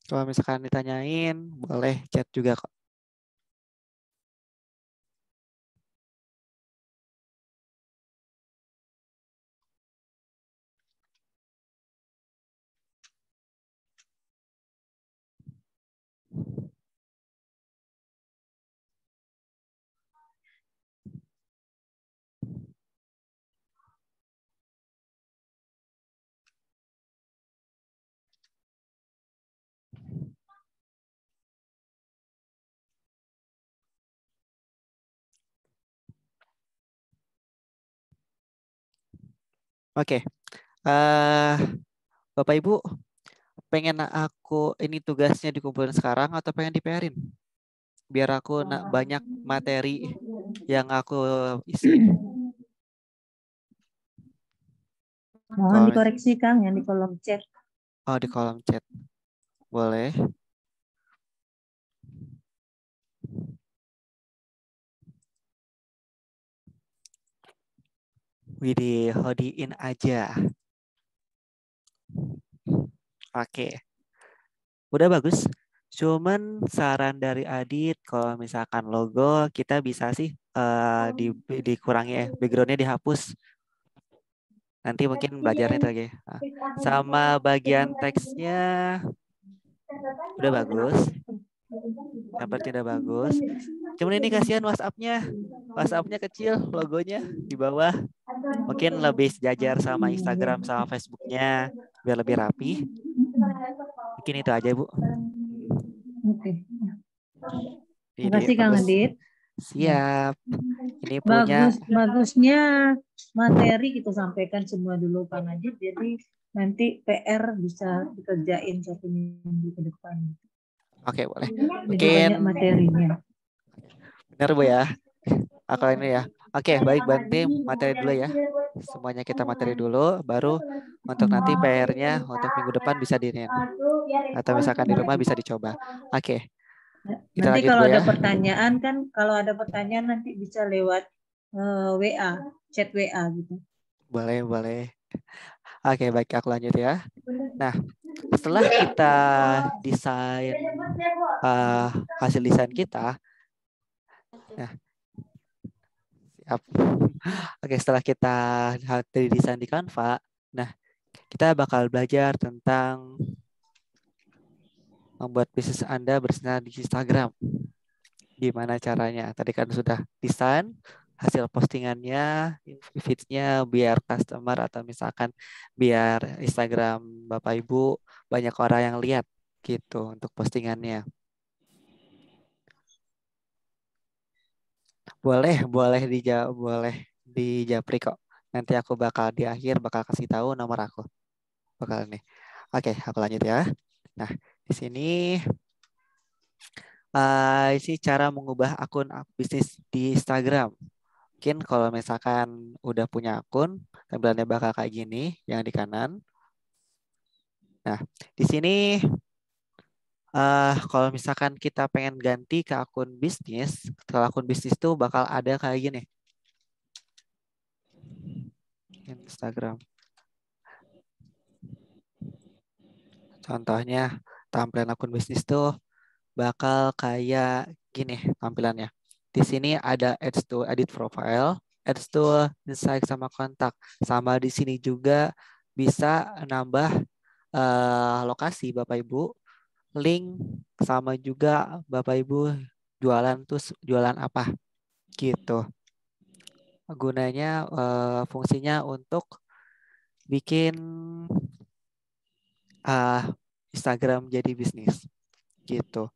Speaker 4: Kalau misalkan ditanyain, boleh chat juga kok. Oke. Bapak Ibu, pengen aku ini tugasnya dikumpulin sekarang atau pengen di-PR-in? Biar aku banyak materi yang aku isi.
Speaker 10: Mohon dikoreksi Kang yang di kolom chat.
Speaker 4: Oh, di kolom chat. Boleh. Widih, hodiin aja. Oke. Udah bagus. Cuman saran dari Adit, kalau misalkan logo kita bisa sih dikurangi backgroundnya dihapus. Nanti mungkin belajarnya itu lagi. Sama bagian teksnya udah bagus. Template udah bagus. Cuman ini kasihan WhatsApp-nya. WhatsApp-nya kecil, logonya di bawah. Mungkin lebih sejajar sama Instagram sama Facebook-nya biar lebih rapi. Mungkin itu aja, Bu.
Speaker 10: Oke. Terima kasih Kang Adit.
Speaker 4: Siap. ini punya
Speaker 10: Bagusnya materi kita sampaikan semua dulu Kang Adit, jadi nanti PR bisa dikerjain 1 minggu ke depan.
Speaker 4: Oke, boleh.
Speaker 10: Jadi
Speaker 4: Mungkin
Speaker 10: banyak materinya.
Speaker 4: benar Bu ya. Aku ini ya. Oke, baik, berarti materi dulu ya. Semuanya kita materi dulu, baru untuk nanti PR-nya untuk minggu depan bisa diriin. Atau misalkan di rumah bisa dicoba. Oke, kita
Speaker 10: Nanti
Speaker 4: lanjut
Speaker 10: kalau
Speaker 4: Bu
Speaker 10: ada
Speaker 4: ya.
Speaker 10: pertanyaan kan, kalau ada pertanyaan nanti bisa lewat WA, chat WA gitu.
Speaker 4: Boleh, boleh. Oke, baik, aku lanjut ya. Nah, setelah kita desain hasil desain kita, nah, siap. Oke, setelah kita dari desain di Canva, nah, kita bakal belajar tentang membuat bisnis Anda bersinar di Instagram. Gimana caranya? Tadi kan sudah desain hasil postingannya, feeds-nya biar customer atau misalkan biar Instagram Bapak Ibu banyak orang yang lihat gitu untuk postingannya. Boleh dijapri kok. Nanti aku bakal di akhir bakal kasih tahu nomor aku. Bakal nih. Oke, aku lanjut ya. Nah, di sini ini cara mengubah akun bisnis di Instagram. Mungkin kalau misalkan udah punya akun, tampilannya bakal kayak gini, yang di kanan. Nah, di sini kalau misalkan kita pengen ganti ke akun bisnis, kalau akun bisnis tuh bakal ada kayak gini. Instagram. Contohnya, tampilan akun bisnis tuh bakal kayak gini tampilannya. Di sini ada Ads to Edit Profile, Ads to Insight sama kontak. Sama di sini juga bisa nambah lokasi Bapak Ibu, link, sama juga Bapak Ibu jualan tuh jualan apa gitu. Gunanya fungsinya untuk bikin Instagram jadi bisnis gitu.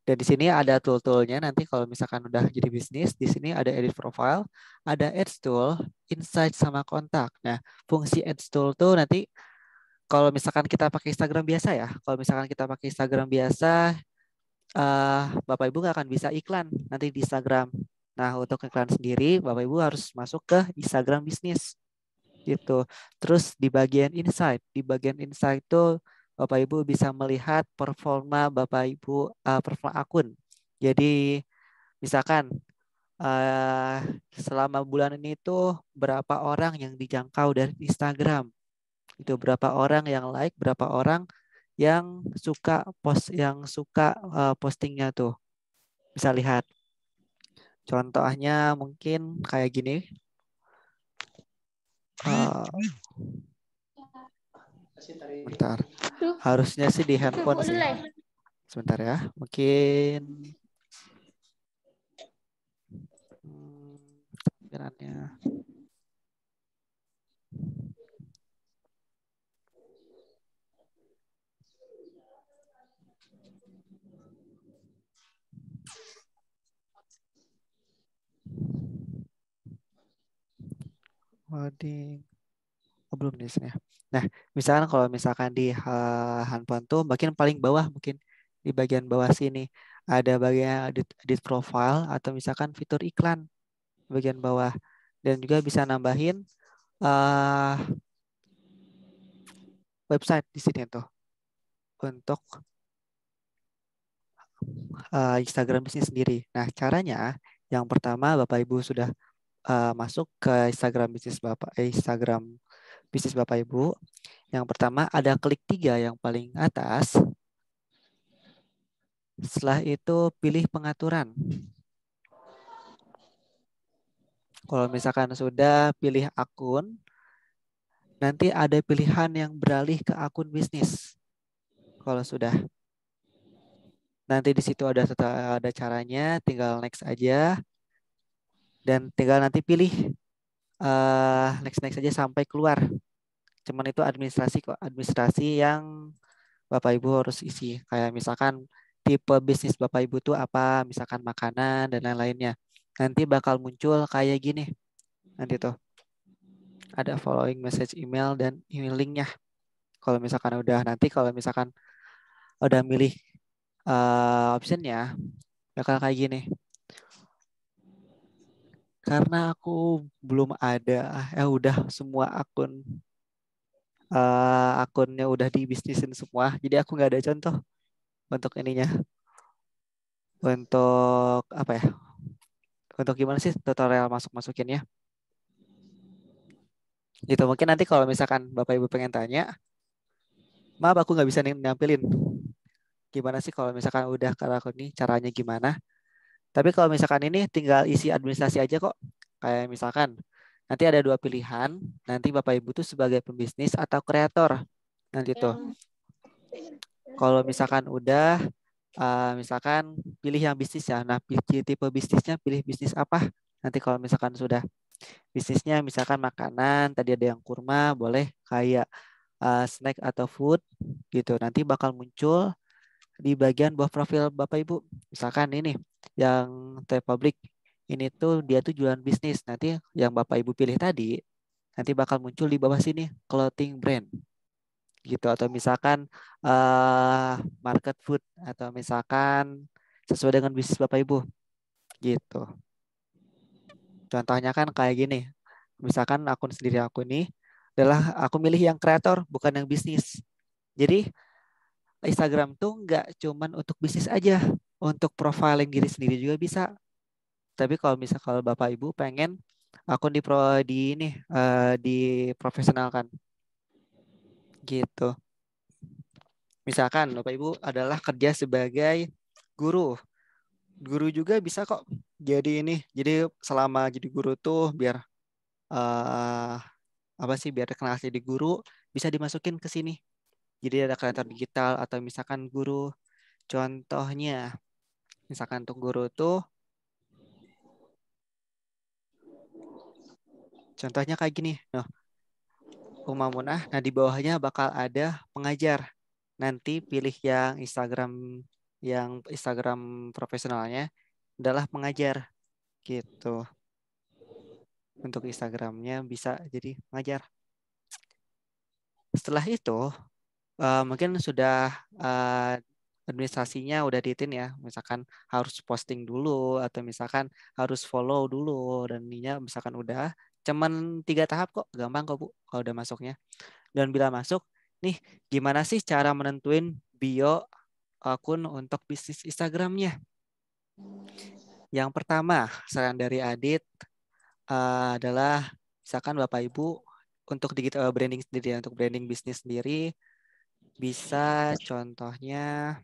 Speaker 4: Dan di sini ada tool-toolnya nanti kalau misalkan udah jadi bisnis, di sini ada edit profile, ada ads tool, insight sama kontak. Nah, fungsi ads tool tuh nanti kalau misalkan kita pakai Instagram biasa ya, kalau misalkan kita pakai Instagram biasa, Bapak Ibu nggak akan bisa iklan nanti di Instagram. Nah, untuk iklan sendiri, Bapak Ibu harus masuk ke Instagram bisnis gitu. Terus di bagian insight itu Bapak Ibu bisa melihat performa Bapak Ibu performa akun. Jadi misalkan selama bulan ini tuh berapa orang yang dijangkau dari Instagram. Itu berapa orang yang like, berapa orang yang suka postingnya tuh. Bisa lihat. Contohnya mungkin kayak gini. Bentar. Harusnya sih di handphone sih. Sebentar ya. Mungkin tampilannya. Belum di sini. Nah, misalkan kalau misalkan di handphone tuh bagian paling bawah mungkin di bagian bawah sini ada bagian edit profile atau misalkan fitur iklan bagian bawah, dan juga bisa nambahin website di sini tuh untuk Instagram bisnis sendiri. Nah, caranya yang pertama Bapak Ibu sudah masuk ke Instagram bisnis Bapak Ibu. Yang pertama ada klik 3 yang paling atas. Setelah itu pilih pengaturan. Kalau misalkan sudah pilih akun, nanti ada pilihan yang beralih ke akun bisnis. Kalau sudah, nanti di situ ada caranya, tinggal next aja, dan tinggal nanti pilih next aja sampai keluar. Cuman itu administrasi yang Bapak Ibu harus isi. Kayak misalkan tipe bisnis Bapak Ibu itu apa, misalkan makanan dan lain-lainnya. nanti bakal muncul kayak gini. Nanti tuh ada following message email dan email linknya. Kalau misalkan udah milih optionnya, bakal kayak gini. Karena aku belum ada, udah semua akunnya udah dibisnisin semua, jadi aku nggak ada contoh untuk ininya. Untuk apa ya? Untuk gimana sih tutorial masukinnya? Gitu, mungkin nanti kalau misalkan Bapak Ibu pengen tanya, maaf aku nggak bisa nampilin. Gimana sih kalau misalkan udah kalau ini caranya gimana? Tapi kalau misalkan ini tinggal isi administrasi aja kok. Kayak misalkan nanti ada 2 pilihan. Nanti Bapak Ibu tuh sebagai pembisnis atau kreator. Nanti tuh. Kalau misalkan udah, misalkan pilih yang bisnis ya. Nah, tipe bisnisnya pilih bisnis apa? Nanti kalau misalkan sudah bisnisnya misalkan makanan, tadi ada yang kurma, boleh kayak snack atau food gitu. Nanti bakal muncul di bagian bawah profil Bapak Ibu. Misalkan ini yang Republic ini tuh dia tuh jualan bisnis. Nanti yang Bapak Ibu pilih tadi nanti bakal muncul di bawah sini clothing brand gitu, atau misalkan market food, atau misalkan sesuai dengan bisnis Bapak Ibu gitu. Contohnya kan kayak gini. Misalkan akun sendiri aku ini adalah aku milih yang kreator bukan yang bisnis. Jadi Instagram tuh nggak cuman untuk bisnis aja, untuk profiling diri sendiri juga bisa. Tapi kalau Bapak Ibu pengen akun diprofesionalkan gitu. Misalkan Bapak Ibu adalah kerja sebagai guru. Guru juga bisa kok jadi ini. Jadi selama jadi guru tuh biar biar kenal jadi guru bisa dimasukin ke sini. Jadi ada kreator digital atau misalkan guru. Contohnya, misalkan untuk guru tuh, contohnya kayak gini. Nah, Umamunah, nah di bawahnya bakal ada pengajar. Nanti pilih yang Instagram profesionalnya adalah pengajar gitu. Untuk Instagramnya bisa jadi pengajar. Setelah itu, mungkin sudah administrasinya udah diitin ya, misalkan harus posting dulu atau misalkan harus follow dulu, dan ininya misalkan udah cuman 3 tahap kok, gampang kok Bu kalau udah masuknya. Dan bila masuk nih, gimana sih cara menentuin bio akun untuk bisnis Instagramnya? Yang pertama saran dari Adit adalah misalkan Bapak Ibu untuk digital branding sendiri, untuk branding bisnis sendiri bisa contohnya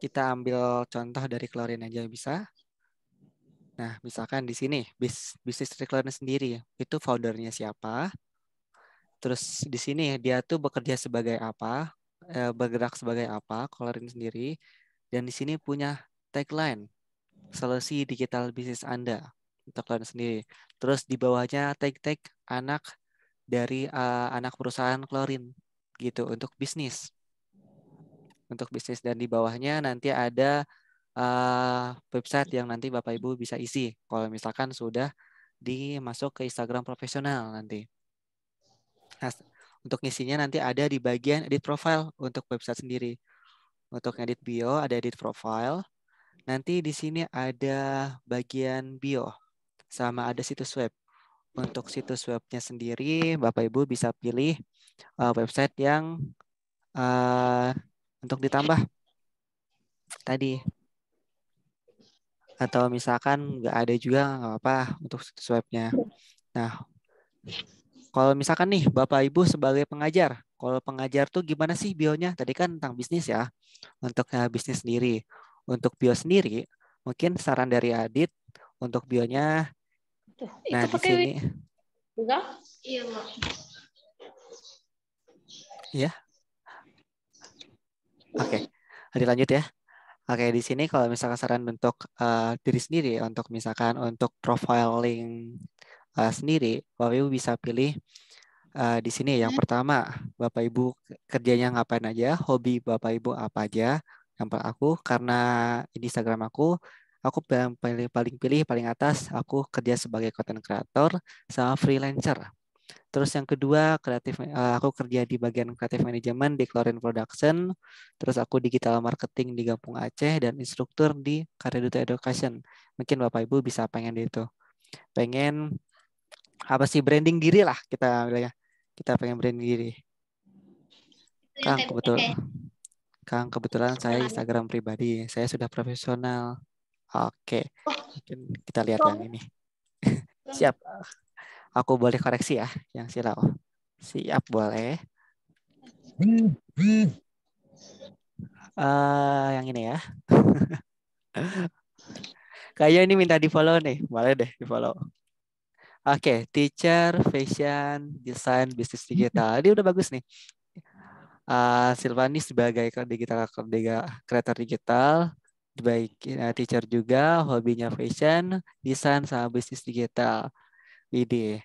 Speaker 4: kita ambil contoh dari Klorin aja bisa. Nah, misalkan di sini bisnis dari Klorin sendiri itu foundernya siapa? Terus di sini dia tuh bekerja sebagai apa? Bergerak sebagai apa? Klorin sendiri. Dan di sini punya tagline solusi digital bisnis Anda untuk Klorin sendiri. Terus di bawahnya tag anak dari anak perusahaan Klorin gitu untuk bisnis. Untuk bisnis, dan di bawahnya nanti ada website yang nanti Bapak Ibu bisa isi kalau misalkan sudah dimasuk ke Instagram profesional nanti. Nah, untuk ngisinya nanti ada di bagian edit profile untuk website sendiri. Untuk edit bio ada edit profile. Nanti di sini ada bagian bio sama ada situs web. Untuk situs webnya sendiri Bapak Ibu bisa pilih website yang untuk ditambah tadi, atau misalkan nggak ada juga nggak apa untuk situs webnya. Nah, kalau misalkan nih Bapak Ibu sebagai pengajar, kalau pengajar tuh gimana sih bionya? Tadi kan tentang bisnis ya, untuk bisnis sendiri. Untuk bio sendiri, mungkin saran dari Adit untuk bionya. Nah, di sini.
Speaker 7: Iya, Mak.
Speaker 4: Ya. Oke, lanjut ya. Oke, di sini kalau misalkan saran untuk diri sendiri, untuk misalkan untuk profiling sendiri, Bapak Ibu bisa pilih di sini yang pertama, Bapak Ibu kerjanya ngapain aja, hobi Bapak Ibu apa aja, aku karena di Instagram aku paling pilih paling atas aku kerja sebagai content creator sama freelancer. Terus yang kedua aku kerja di bagian kreatif manajemen di Clorin Production. Terus aku digital marketing di Kampung Aceh dan instruktur di Kareduta Education. Mungkin Bapak Ibu bisa pengen itu. Pengen apa sih, branding diri lah kita bilangnya. Kita pengen branding diri. Kebetulan saya Instagram pribadi. Saya sudah profesional. Oke. Mungkin kita lihat yang ini. Siap. Aku boleh koreksi ya, yang silau. Siap, boleh. Yang ini ya. Kayaknya ini minta di-follow nih. Boleh deh di-follow. Oke, teacher, fashion, design, bisnis digital. Ini udah bagus nih. Silvani sebagai kreator digital, baik teacher juga, hobinya fashion, desain, sama bisnis digital. Ide.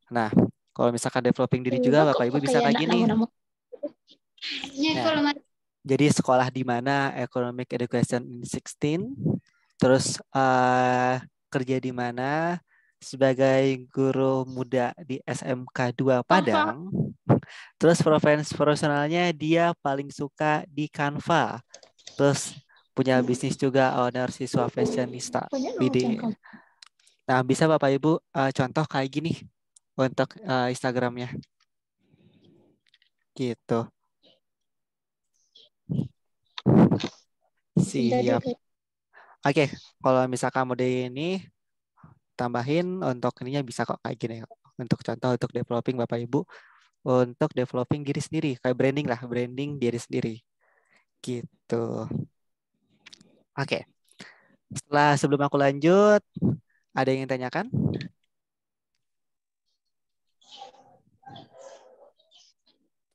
Speaker 4: Nah, kalau misalkan developing diri juga, Bapak Ibu bisa kayak gini. Nah, jadi sekolah di mana Economic Education in 16, terus kerja di mana sebagai guru muda di SMK 2 Padang. Terus profesionalnya dia paling suka di Canva. Terus punya bisnis juga, owner siswa fashionista. Nah, bisa Bapak Ibu contoh kayak gini untuk Instagramnya. Gitu. Siap. Oke, kalau misalkan mode ini tambahin untuk ininya bisa kok kayak gini. Untuk contoh untuk developing Bapak Ibu, untuk developing diri sendiri, kayak branding lah, branding diri sendiri. Gitu. Oke. Sebelum aku lanjut, ada yang tanyakan?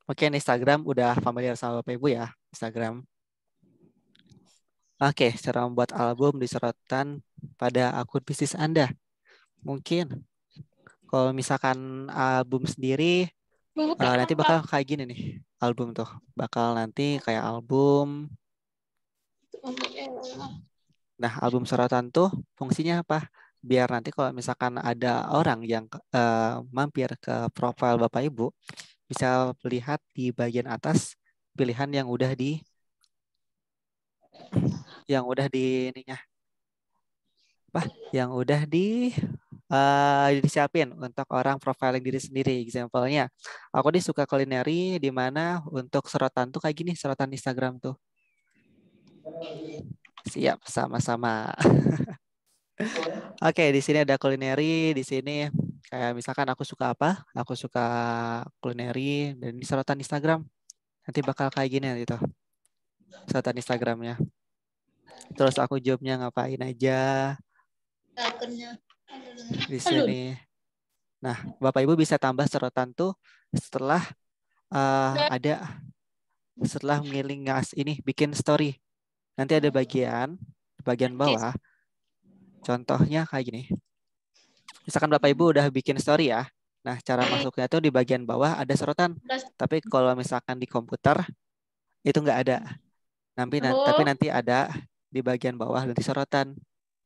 Speaker 4: Oke, Instagram udah familiar sama Bapak Ibu ya, Instagram. Oke, cara membuat album diserotkan pada akun bisnis Anda. Mungkin kalau misalkan album sendiri, nanti bakal kayak gini nih, album tuh. Bakal nanti kayak album. Nah, album sorotan tuh fungsinya apa? Biar nanti kalau misalkan ada orang yang mampir ke profil Bapak Ibu, bisa lihat di bagian atas pilihan yang udah ininya. Yang udah disiapin untuk orang profiling diri sendiri. Example-nya, aku suka kulineri, di mana untuk sorotan tuh kayak gini, sorotan Instagram tuh. Siap, sama-sama. Oke, di sini ada kulineri, di sini kayak misalkan aku suka apa? Aku suka kulineri dan di sorotan Instagram. Nanti bakal kayak gini nanti tuh. Sorotan Instagramnya. Terus aku jawabnya ngapain aja. Di sini. Nah, Bapak Ibu bisa tambah sorotan tuh setelah setelah bikin story. Nanti ada bagian bawah. Contohnya kayak gini. Misalkan Bapak Ibu udah bikin story ya. Nah, cara masuknya tuh di bagian bawah ada sorotan. Tapi kalau misalkan di komputer itu nggak ada. Tapi nanti ada di bagian bawah nanti sorotan.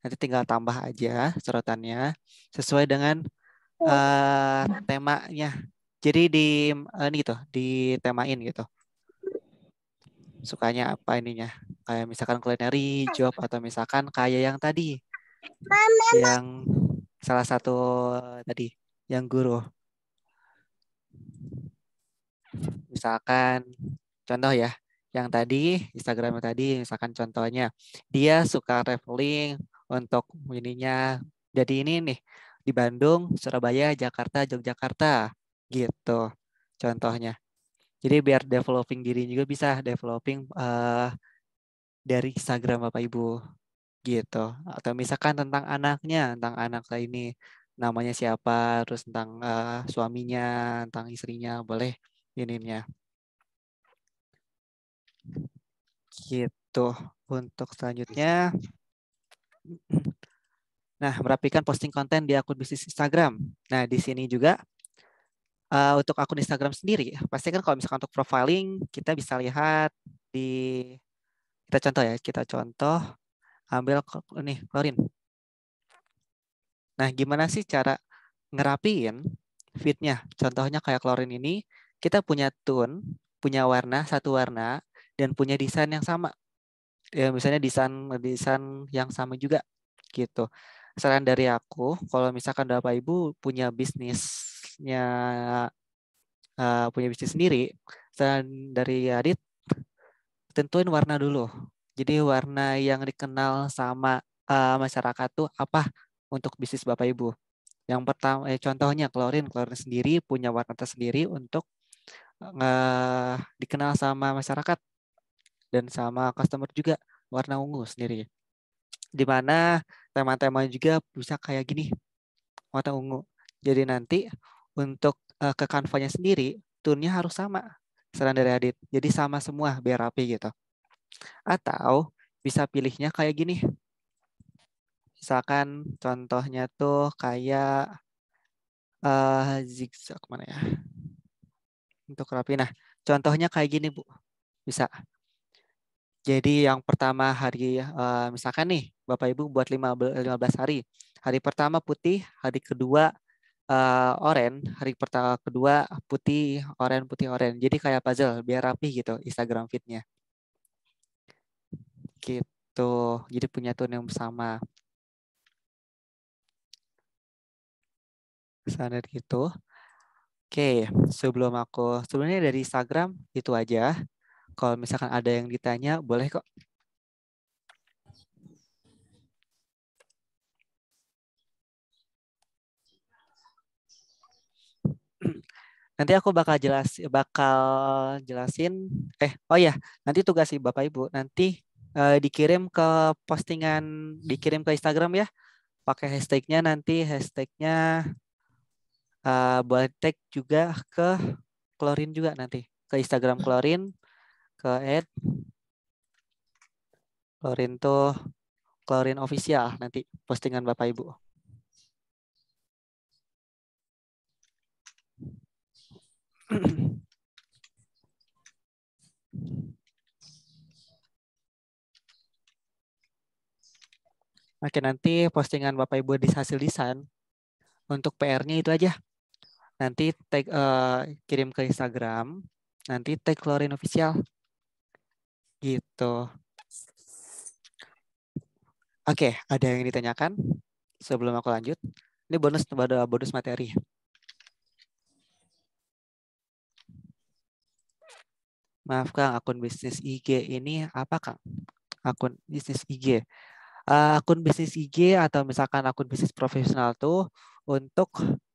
Speaker 4: Nanti tinggal tambah aja sorotannya sesuai dengan temanya. Jadi ditemain gitu. Sukanya apa ininya? Kayak misalkan kulineri, job, atau misalkan kayak yang tadi. Yang salah satu tadi, yang guru. Misalkan contoh ya, yang tadi Instagram tadi misalkan contohnya dia suka traveling untuk ininya. Jadi ini nih di Bandung, Surabaya, Jakarta, Yogyakarta gitu contohnya. Jadi biar developing diri juga bisa developing dari Instagram Bapak Ibu gitu. Atau misalkan tentang anaknya, tentang anak ini namanya siapa, terus tentang suaminya, tentang istrinya, boleh ininya. Gitu. Untuk selanjutnya, nah, merapikan posting konten di akun bisnis Instagram. Nah, di sini juga untuk akun Instagram sendiri, pasti kan kalau misalkan untuk profiling, kita bisa lihat Kita contoh ya, kita contoh ambil nih Klorin. Nah, gimana sih cara ngerapiin feed-nya? Contohnya kayak Klorin ini, kita punya tone, punya warna, satu warna, dan punya desain yang sama. Ya, misalnya desain yang sama juga gitu. Saran dari aku, kalau misalkan Bapak Ibu punya bisnisnya, punya bisnis sendiri, saran dari Adit, tentuin warna dulu. Jadi warna yang dikenal sama masyarakat tuh apa untuk bisnis Bapak Ibu. Yang pertama, contohnya Klorin sendiri punya warna tersendiri untuk dikenal sama masyarakat dan sama customer juga, warna ungu sendiri. Di mana tema-tema juga bisa kayak gini, warna ungu. Jadi nanti untuk ke kanvanya sendiri, tone-nya harus sama. Saran dari Adit. Jadi sama semua biar rapi gitu. Atau bisa pilihnya kayak gini. Misalkan contohnya tuh kayak zigzag mana ya? Untuk rapi. Nah, contohnya kayak gini, Bu. Bisa. Jadi yang pertama hari, misalkan nih, Bapak Ibu buat 15 hari. Hari pertama putih, hari kedua oranye, hari pertama kedua putih, oranye. Jadi kayak puzzle, biar rapi gitu Instagram feed-nya. Gitu. Jadi punya tone yang sama. Standar gitu. Oke, sebelumnya dari Instagram itu aja. Kalau misalkan ada yang ditanya, boleh kok. Nanti aku bakal jelasin. Oh ya, nanti tugas si Bapak Ibu nanti dikirim ke postingan, dikirim ke Instagram ya. Pakai hashtagnya nanti boleh tag juga ke Klorin juga nanti ke Instagram Klorin, ke @Klorin tuh Klorin official nanti postingan Bapak Ibu. Oke, nanti postingan Bapak Ibu di hasil desain untuk PR-nya itu aja. Nanti tag kirim ke Instagram, nanti tag Klorin official. Gitu. Oke, ada yang ditanyakan sebelum aku lanjut? Ini bonus materi. Maaf Kang, akun bisnis IG ini apa Kang? Akun bisnis IG. Akun bisnis IG atau misalkan akun bisnis profesional tuh untuk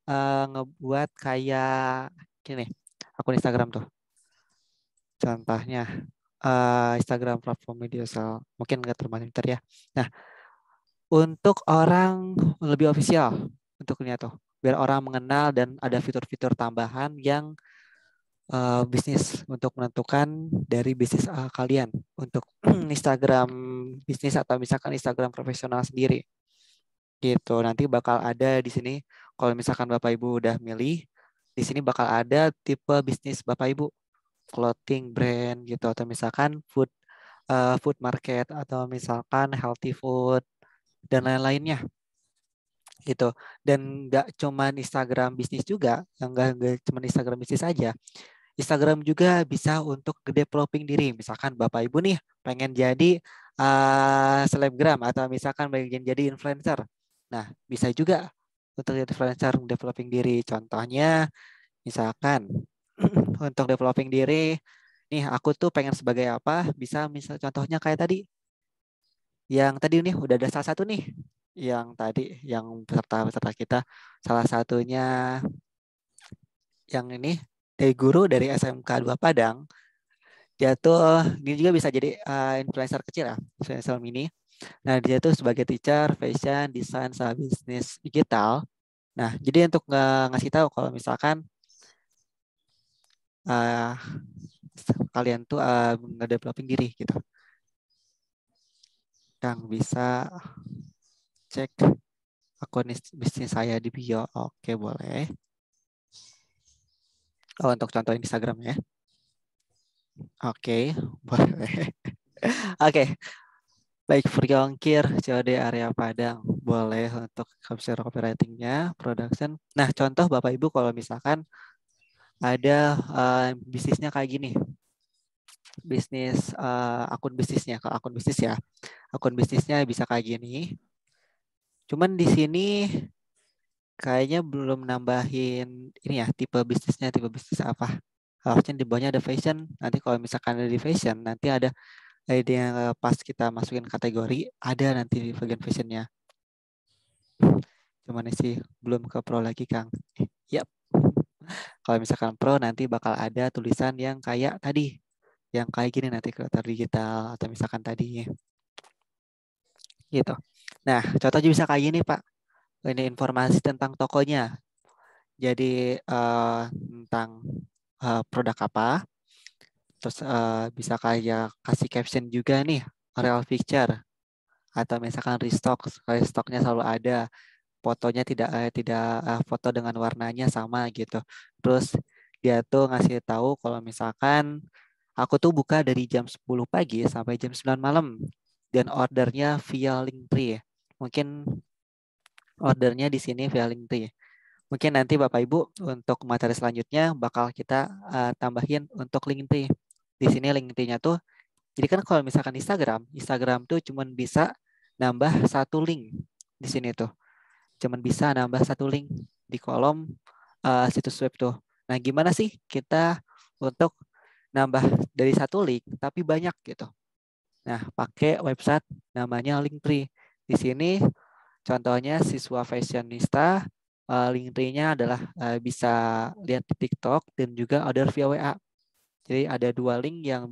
Speaker 4: ngebuat kayak gini, akun Instagram tuh. Contohnya Instagram platform media sosial, mungkin nggak termonitor ya. Nah, untuk orang lebih official untuknya tuh, biar orang mengenal dan ada fitur-fitur tambahan yang bisnis untuk menentukan dari bisnis kalian untuk Instagram bisnis atau misalkan Instagram profesional sendiri. Gitu. Nanti bakal ada di sini kalau misalkan Bapak Ibu udah milih, di sini bakal ada tipe bisnis Bapak Ibu, clothing brand gitu atau misalkan food market atau misalkan healthy food dan lain-lainnya. Gitu. Dan nggak cuman Instagram bisnis juga, nggak cuman Instagram bisnis saja. Instagram juga bisa untuk developing diri. Misalkan Bapak Ibu nih pengen jadi selebgram atau misalkan pengen jadi influencer. Nah, bisa juga untuk influencer developing diri. Contohnya misalkan untuk developing diri, nih aku tuh pengen sebagai apa? Bisa misal contohnya kayak tadi. Yang tadi nih udah ada salah satu nih. Yang tadi yang peserta kita salah satunya yang ini dari guru dari SMK 2 Padang. Dia tuh dia juga bisa jadi influencer kecil ya, influencer mini. Nah, dia tuh sebagai teacher fashion, desain, sama bisnis digital. Nah, jadi untuk ngasih tahu kalau misalkan kalian tuh nge-developing diri gitu. Yang bisa cek akun bisnis saya di bio. Oke, boleh. Oh, untuk contoh Instagram ya. Oke, boleh. Oke, baik free ongkir, COD area Padang, boleh untuk capture copywriting-nya, production. Nah, contoh Bapak Ibu kalau misalkan ada bisnisnya kayak gini, bisnis akun bisnisnya, kalau akun bisnis ya, akun bisnisnya bisa kayak gini. Cuman di sini kayaknya belum nambahin ini ya, tipe bisnis apa. Harusnya di bawahnya ada fashion. Nanti kalau misalkan ada di fashion, nanti ada yang pas kita masukin kategori, ada nanti di bagian fashionnya. Cuman sih belum ke pro lagi, Kang. Yap. Kalau misalkan pro nanti bakal ada tulisan yang kayak tadi. Yang kayak gini nanti kreator digital atau misalkan tadi. Gitu. Nah, contohnya bisa kayak gini, Pak. Ini informasi tentang tokonya. Jadi tentang produk apa. Terus bisa kayak kasih caption juga nih, real picture. Atau misalkan restocknya selalu ada. Fotonya tidak foto dengan warnanya sama gitu. Terus dia tuh ngasih tahu kalau misalkan aku tuh buka dari jam 10 pagi sampai jam 9 malam dan ordernya via Linktree. Mungkin ordernya di sini via Linktree. Mungkin nanti Bapak Ibu untuk materi selanjutnya bakal kita tambahin untuk Linktree. Di sini Linktree-nya tuh, jadi kan kalau misalkan Instagram tuh cuman bisa nambah satu link di sini tuh. Cuman bisa nambah satu link di kolom situs web tuh. Nah, gimana sih kita untuk nambah dari satu link tapi banyak gitu? Nah, pakai website namanya Linktree. Di sini contohnya siswa fashionista, Linktree-nya adalah bisa lihat di TikTok dan juga order via WA. Jadi ada dua link yang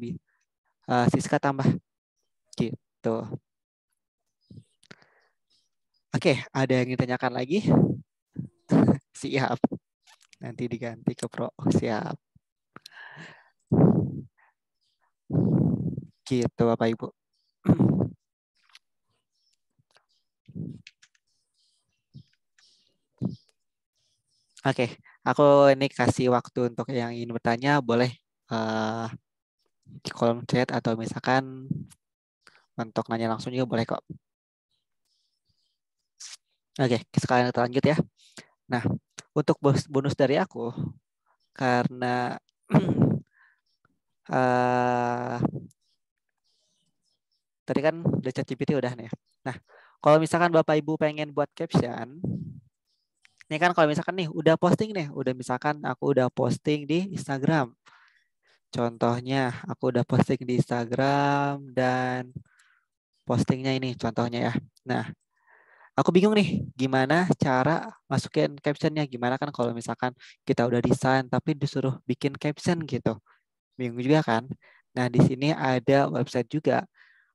Speaker 4: Siska tambah gitu. Oke, ada yang ditanyakan lagi? Siap. Nanti diganti ke pro. Siap. Gitu Bapak Ibu. Oke, aku ini kasih waktu untuk yang ingin bertanya, boleh di kolom chat atau misalkan untuk nanya langsung juga boleh kok. Oke, sekalian kita lanjut ya. Nah, untuk bonus dari aku, karena tadi kan udah ChatGPT udah nih. Nah, kalau misalkan Bapak Ibu pengen buat caption, ini kan kalau misalkan nih udah posting nih, udah misalkan aku udah posting di Instagram. Contohnya aku udah posting di Instagram dan postingnya ini contohnya ya. Nah, aku bingung nih gimana cara masukin captionnya. Gimana kan kalau misalkan kita udah desain tapi disuruh bikin caption gitu. Bingung juga kan? Nah, di sini ada website juga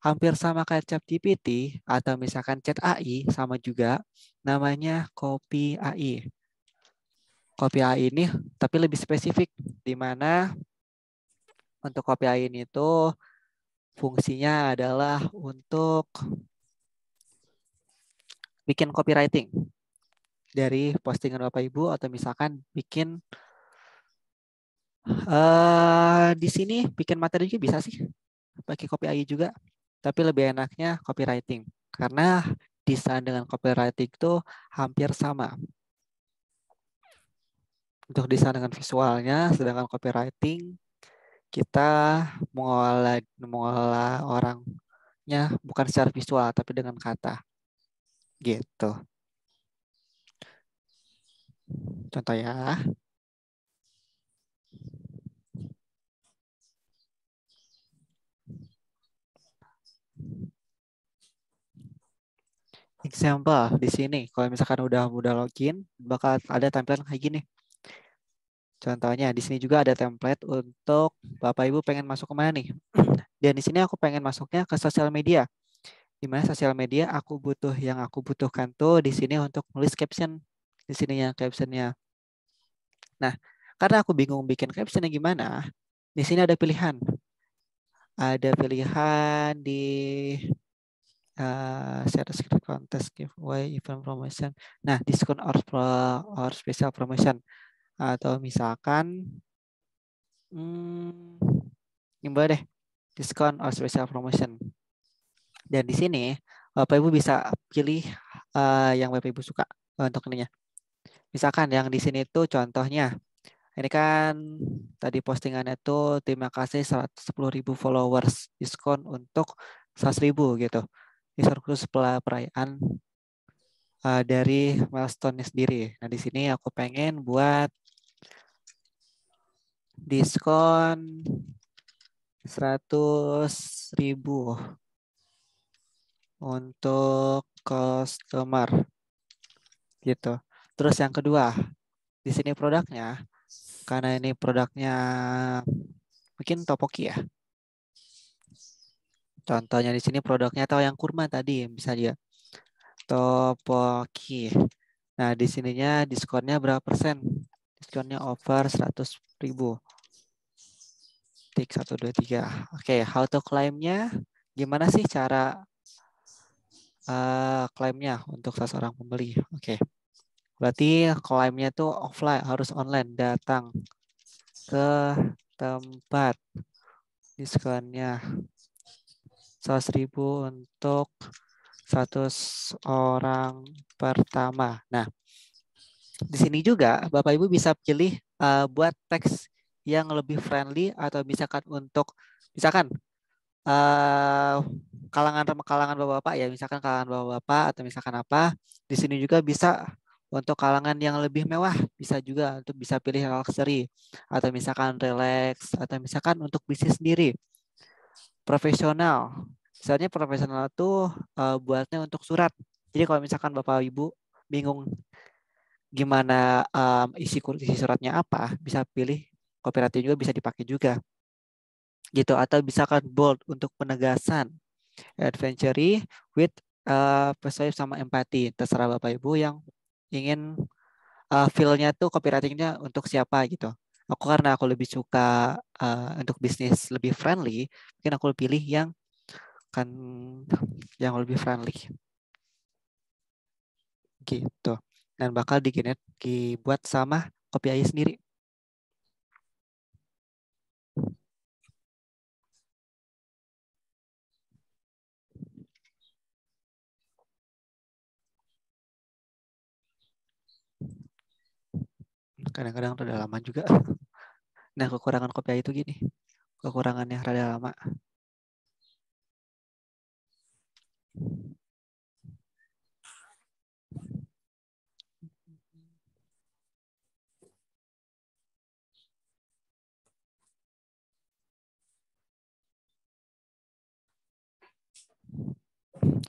Speaker 4: hampir sama kayak ChatGPT atau misalkan Chat AI sama juga namanya Copy AI. Copy AI ini tapi lebih spesifik di mana untuk Copy AI ini tuh fungsinya adalah untuk bikin copywriting dari postingan Bapak Ibu atau misalkan bikin di sini bikin materi juga bisa sih pakai Copy AI juga, tapi lebih enaknya copywriting karena desain dengan copywriting itu hampir sama. Untuk desain dengan visualnya, sedangkan copywriting kita mengolah orangnya bukan secara visual tapi dengan kata. Gitu. Contoh ya. Example di sini, kalau misalkan udah login, bakal ada tampilan kayak gini. Contohnya di sini juga ada template untuk Bapak Ibu pengen masuk kemana nih. Dan di sini aku pengen masuknya ke sosial media. Di mana sosial media aku butuhkan tuh di sini untuk nulis caption. Di sini ya captionnya. Nah, karena aku bingung bikin captionnya gimana, di sini ada pilihan. Ada pilihan di share script contest giveaway event promotion. Nah, diskon or special promotion. Atau misalkan ini boleh deh. discount or special promotion. Dan di sini Bapak Ibu bisa pilih yang Bapak Ibu suka untuk ininya. Misalkan yang di sini tuh contohnya, ini kan tadi postingannya tuh terima kasih 110.000 followers, diskon untuk 100.000 gitu. Diskon khusus perayaan dari milestone-nya sendiri. Nah di sini aku pengen buat diskon 100.000 untuk customer gitu. Terus yang kedua, di sini produknya, karena ini produknya mungkin topoki ya. Contohnya di sini produknya atau yang kurma tadi bisa dia topoki. Nah di sininya diskonnya berapa persen? Diskonnya over 100.000. Tik 1, 2, 3. Oke, how to claim-nya? Gimana sih cara klaimnya untuk seseorang pembeli? Oke. Berarti klaimnya tuh offline, harus online, datang ke tempat. Diskonnya 100.000 untuk 100 orang pertama. Nah, di sini juga Bapak Ibu bisa pilih buat teks yang lebih friendly atau misalkan untuk kalangan bapak-bapak ya, misalkan kalangan bapak-bapak atau misalkan apa. Di sini juga bisa untuk kalangan yang lebih mewah, bisa juga untuk bisa pilih luxury atau misalkan relax atau misalkan untuk bisnis sendiri. Profesional. Misalnya profesional tuh buatnya untuk surat. Jadi kalau misalkan Bapak Ibu bingung gimana isi suratnya apa, bisa pilih kooperatif juga, bisa dipakai juga. Gitu, atau misalkan bold untuk penegasan. Adventure with persuasive sama empati. Terserah Bapak Ibu yang ingin feel-nya tuh copywriting-nya untuk siapa gitu. Aku karena aku lebih suka untuk bisnis lebih friendly, mungkin aku pilih yang lebih friendly. Gitu. Dan bakal dibuat sama KPI sendiri. Kadang-kadang rada lama juga. Nah, kekurangan KPI itu gini. Kekurangannya rada lama.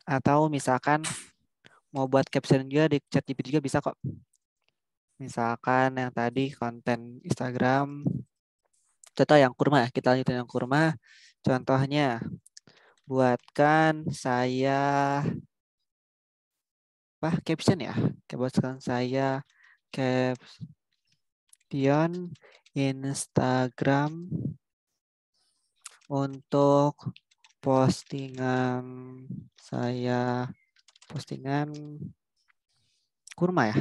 Speaker 4: Atau misalkan mau buat caption juga di ChatGPT juga bisa kok. Misalkan yang tadi konten Instagram, contoh yang kurma, kita lanjutin yang kurma. Contohnya, buatkan saya caption ya. Buatkan saya caption Instagram untuk postingan saya, postingan kurma ya.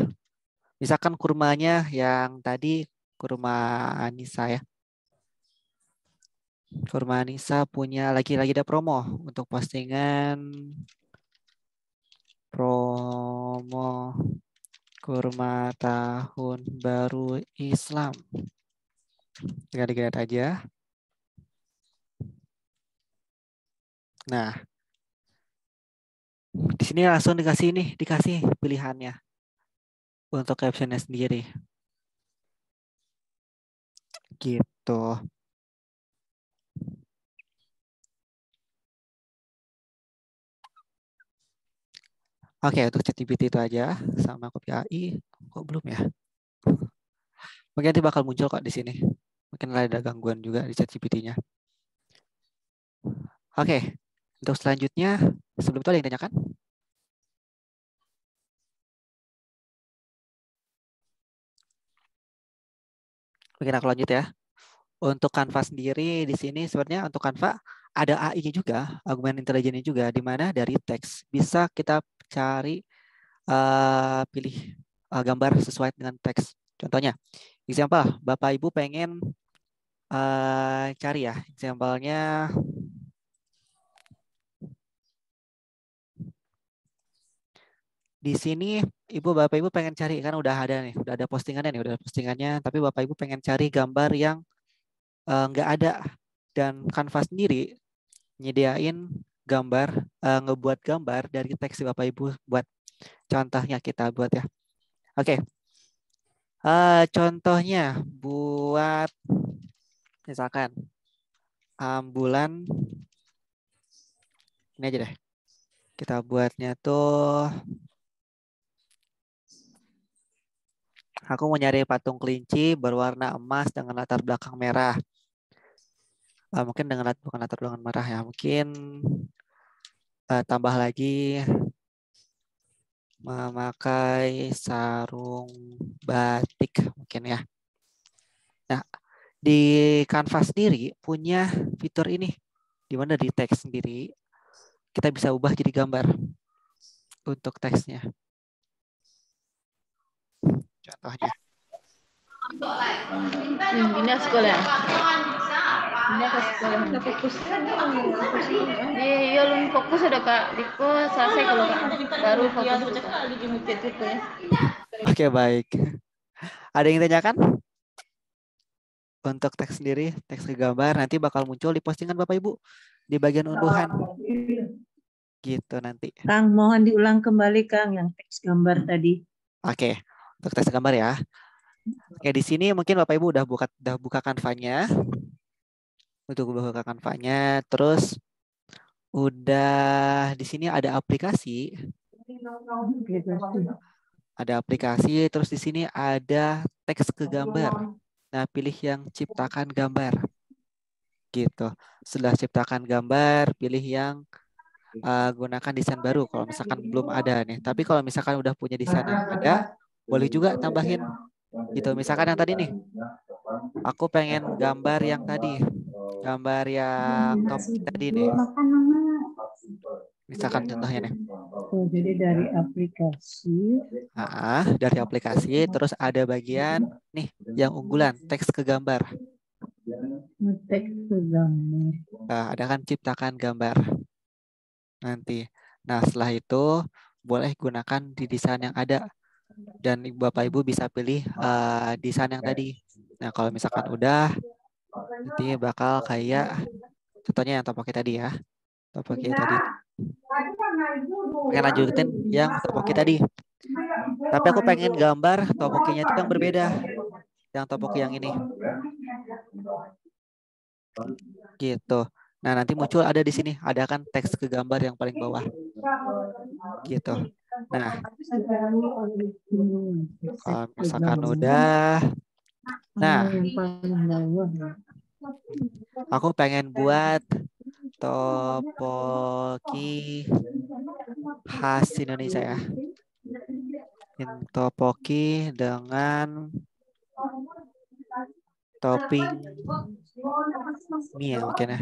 Speaker 4: Misalkan kurmanya yang tadi kurma Anissa ya. Kurma Anissa punya lagi ada promo untuk postingan promo kurma tahun baru Islam. Tinggal dilihat aja. Nah, di sini langsung dikasih pilihannya untuk captionnya sendiri. Gitu. Oke, untuk ChatGPT itu aja sama Copy AI. Kok belum ya? Mungkin nanti bakal muncul kok di sini. Mungkin ada gangguan juga di ChatGPT-nya. Oke, untuk selanjutnya sebelum itu ada yang tanyakan? Mungkin aku lanjut ya. Untuk Canva sendiri di sini sebenarnya untuk Canva ada AI-nya juga, argumen intelijennya juga, di mana dari teks bisa kita cari pilih gambar sesuai dengan teks. Contohnya, example, Bapak Ibu pengen cari ya, example-nya Di sini Ibu Bapak Ibu pengen cari, kan udah ada nih, udah ada postingannya nih, udah ada postingannya, tapi Bapak Ibu pengen cari gambar yang nggak ada, dan Canva sendiri nyediain gambar, ngebuat gambar dari teks Bapak Ibu buat contohnya kita buat ya. Oke. Contohnya buat misalkan bulan ini aja deh. Kita buatnya tuh, aku mau nyari patung kelinci berwarna emas dengan latar belakang merah. Mungkin dengan bukan latar belakang merah ya, mungkin tambah lagi memakai sarung batik mungkin ya. Nah, di Canva sendiri punya fitur ini, di mana di teks sendiri kita bisa ubah jadi gambar untuk teksnya. Contohnya.
Speaker 7: Pindah sekolah. Pindah ke sekolah. Fokus. Iya, belum fokus udah Kak. Diko selesai kalau Kak. Baru fokus.
Speaker 4: Oke, baik. Ada yang tanyakan? Untuk teks sendiri, teks ke gambar nanti bakal muncul di postingan Bapak Ibu di bagian unduhan. Gitu nanti.
Speaker 10: Kang, mohon diulang kembali Kang yang teks gambar tadi.
Speaker 4: Oke, untuk teks gambar ya. Oke, di sini mungkin Bapak Ibu udah buka Canva-nya. Untuk buka Canva-nya, terus udah di sini ada aplikasi. Ada aplikasi, terus di sini ada teks ke gambar. Nah, pilih yang ciptakan gambar. Gitu. Setelah ciptakan gambar, pilih yang gunakan desain baru kalau misalkan belum ada nih. Tapi kalau misalkan udah punya desain yang ada, boleh juga tambahin. Gitu. Misalkan yang tadi nih. Aku pengen gambar yang tadi. Gambar yang top tadi nih. Misalkan contohnya nih.
Speaker 10: Oh, jadi dari aplikasi.
Speaker 4: Dari aplikasi, terus ada bagian nih yang unggulan, teks ke gambar.
Speaker 10: Teks ke gambar.
Speaker 4: Ada kan ciptakan gambar. Nanti. Nah, setelah itu boleh gunakan di desain yang ada. Dan Bapak Ibu bisa pilih desain yang tadi. Nah, kalau misalkan udah, nanti bakal kayak contohnya yang topoki tadi ya. Topoki tadi. Pengen lanjutin yang topoki tadi. Tapi aku pengen gambar topokinya itu yang berbeda. Yang topoki yang ini. Gitu. Nah, nanti muncul ada di sini. Ada kan teks ke gambar yang paling bawah. Gitu. Nah, kalau misalkan udah. Nah, aku pengen buat topoki khas Indonesia ya. Topoki dengan topping mie ya mungkin ya.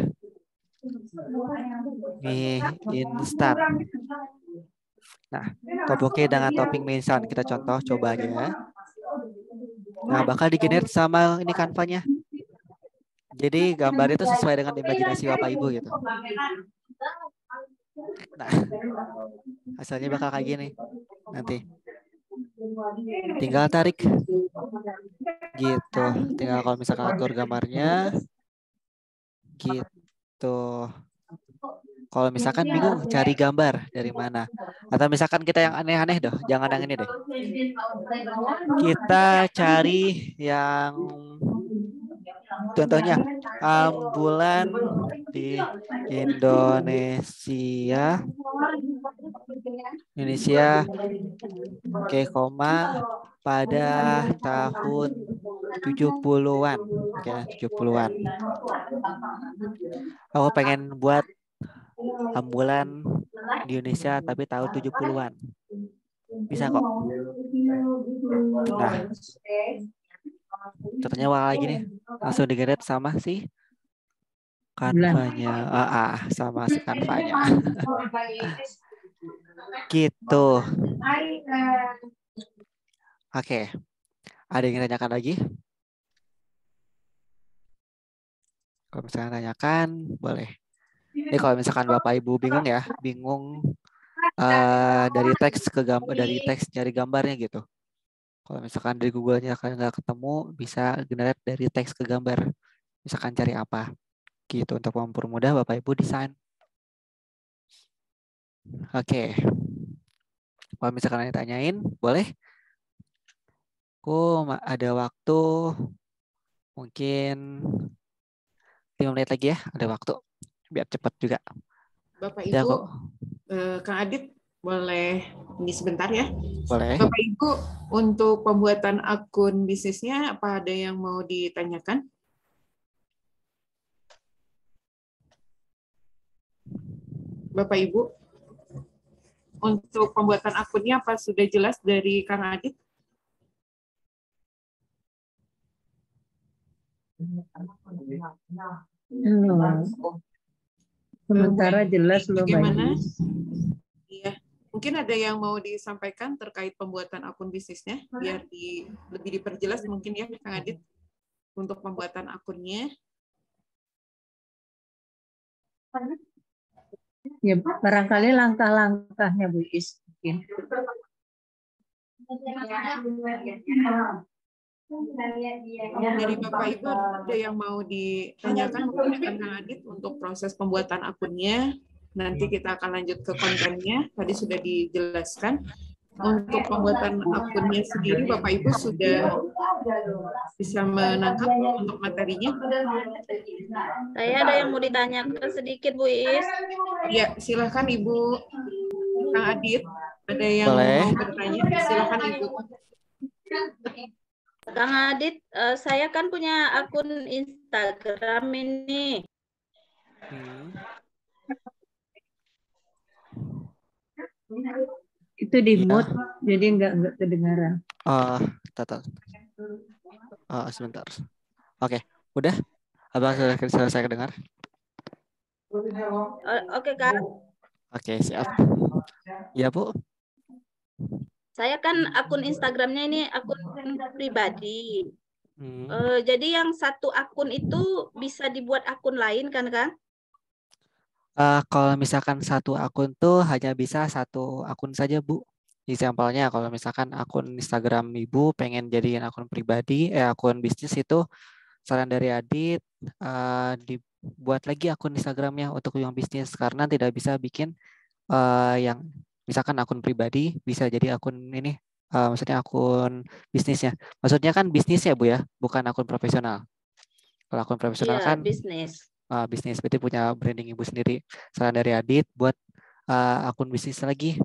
Speaker 4: Mie instan. Nah, topoki dengan topping mie instan. Kita contoh coba aja ya. Nah, bakal di-generate sama ini Canva-nya. Jadi gambar itu sesuai dengan imajinasi Bapak Ibu gitu. Nah, hasilnya bakal kayak gini nanti. Tinggal tarik gitu. Tinggal kalau misalkan atur gambarnya gitu. Kalau misalkan bingung cari gambar dari mana, atau misalkan kita yang aneh-aneh deh, jangan yang ini deh. Kita cari yang contohnya bulan di Indonesia. Oke, koma pada tahun 70-an. Oke, 70-an. Aku pengen buat bulan di Indonesia tapi tahun 70-an. Bisa kok. Nah, contohnya lagi nih. Langsung di-generate sama si Canva-nya. Sama si Canva-nya. Gitu. Oke. Ada yang tanyakan lagi? Kalau misalnya tanyakan, boleh. Ini kalau misalkan Bapak Ibu bingung ya, bingung dari teks ke gambar, dari teks cari gambarnya gitu. Kalau misalkan dari Google-nya kalian nggak ketemu, bisa generate dari teks ke gambar. Misalkan cari apa gitu untuk mempermudah Bapak Ibu desain. Oke. Kalau misalkan ditanyain, boleh? Aku ada waktu mungkin 5 menit lagi ya, ada waktu biar cepat juga.
Speaker 1: Bapak
Speaker 4: Ya,
Speaker 1: Ibu, Kang Adit boleh ini sebentar ya.
Speaker 4: Boleh.
Speaker 1: Bapak Ibu, untuk pembuatan akun bisnisnya apa ada yang mau ditanyakan? Bapak Ibu, untuk pembuatan akunnya apa sudah jelas dari Kang Adit?
Speaker 10: Sementara jelas loh
Speaker 1: bagaimana? Iya, mungkin ada yang mau disampaikan terkait pembuatan akun bisnisnya biar lebih diperjelas mungkin ya Kang Adit untuk pembuatan akunnya.
Speaker 10: Ya, barangkali langkah-langkahnya Bu Is mungkin.
Speaker 1: Dari Bapak Ibu ada yang mau ditanyakan mungkin dengan Kang Adit untuk proses pembuatan akunnya. Nanti kita akan lanjut ke kontennya. Tadi sudah dijelaskan. Untuk pembuatan akunnya sendiri, Bapak Ibu sudah bisa menangkap untuk materinya?
Speaker 6: Saya ada yang mau ditanyakan sedikit, Bu Is.
Speaker 1: Ya, silakan Ibu. Kang Adit, ada yang mau bertanya? Silakan Ibu.
Speaker 6: Kang Adit, saya kan punya akun Instagram ini.
Speaker 10: Itu di mute, jadi nggak kedengaran.
Speaker 4: Sebentar. Oke, udah? Abang sudah selesai kedengar?
Speaker 6: Oke, Kak.
Speaker 4: Oke, siap. Ya, Bu.
Speaker 6: Saya kan akun Instagramnya ini akun pribadi. Jadi yang satu akun itu bisa dibuat akun lain kan, Kang?
Speaker 4: Kalau misalkan satu akun tuh hanya bisa satu akun saja, Bu. Example-nya kalau misalkan akun Instagram Ibu pengen jadiin akun pribadi, akun bisnis itu saran dari Adit dibuat lagi akun Instagramnya untuk yang bisnis karena tidak bisa bikin yang misalkan akun pribadi bisa jadi akun ini, maksudnya akun bisnisnya. Maksudnya kan bisnis ya Bu ya, bukan akun profesional. Kalau akun profesional kan
Speaker 6: bisnis.
Speaker 4: Bisnis berarti punya branding Ibu sendiri. Saran dari Adit buat akun bisnis lagi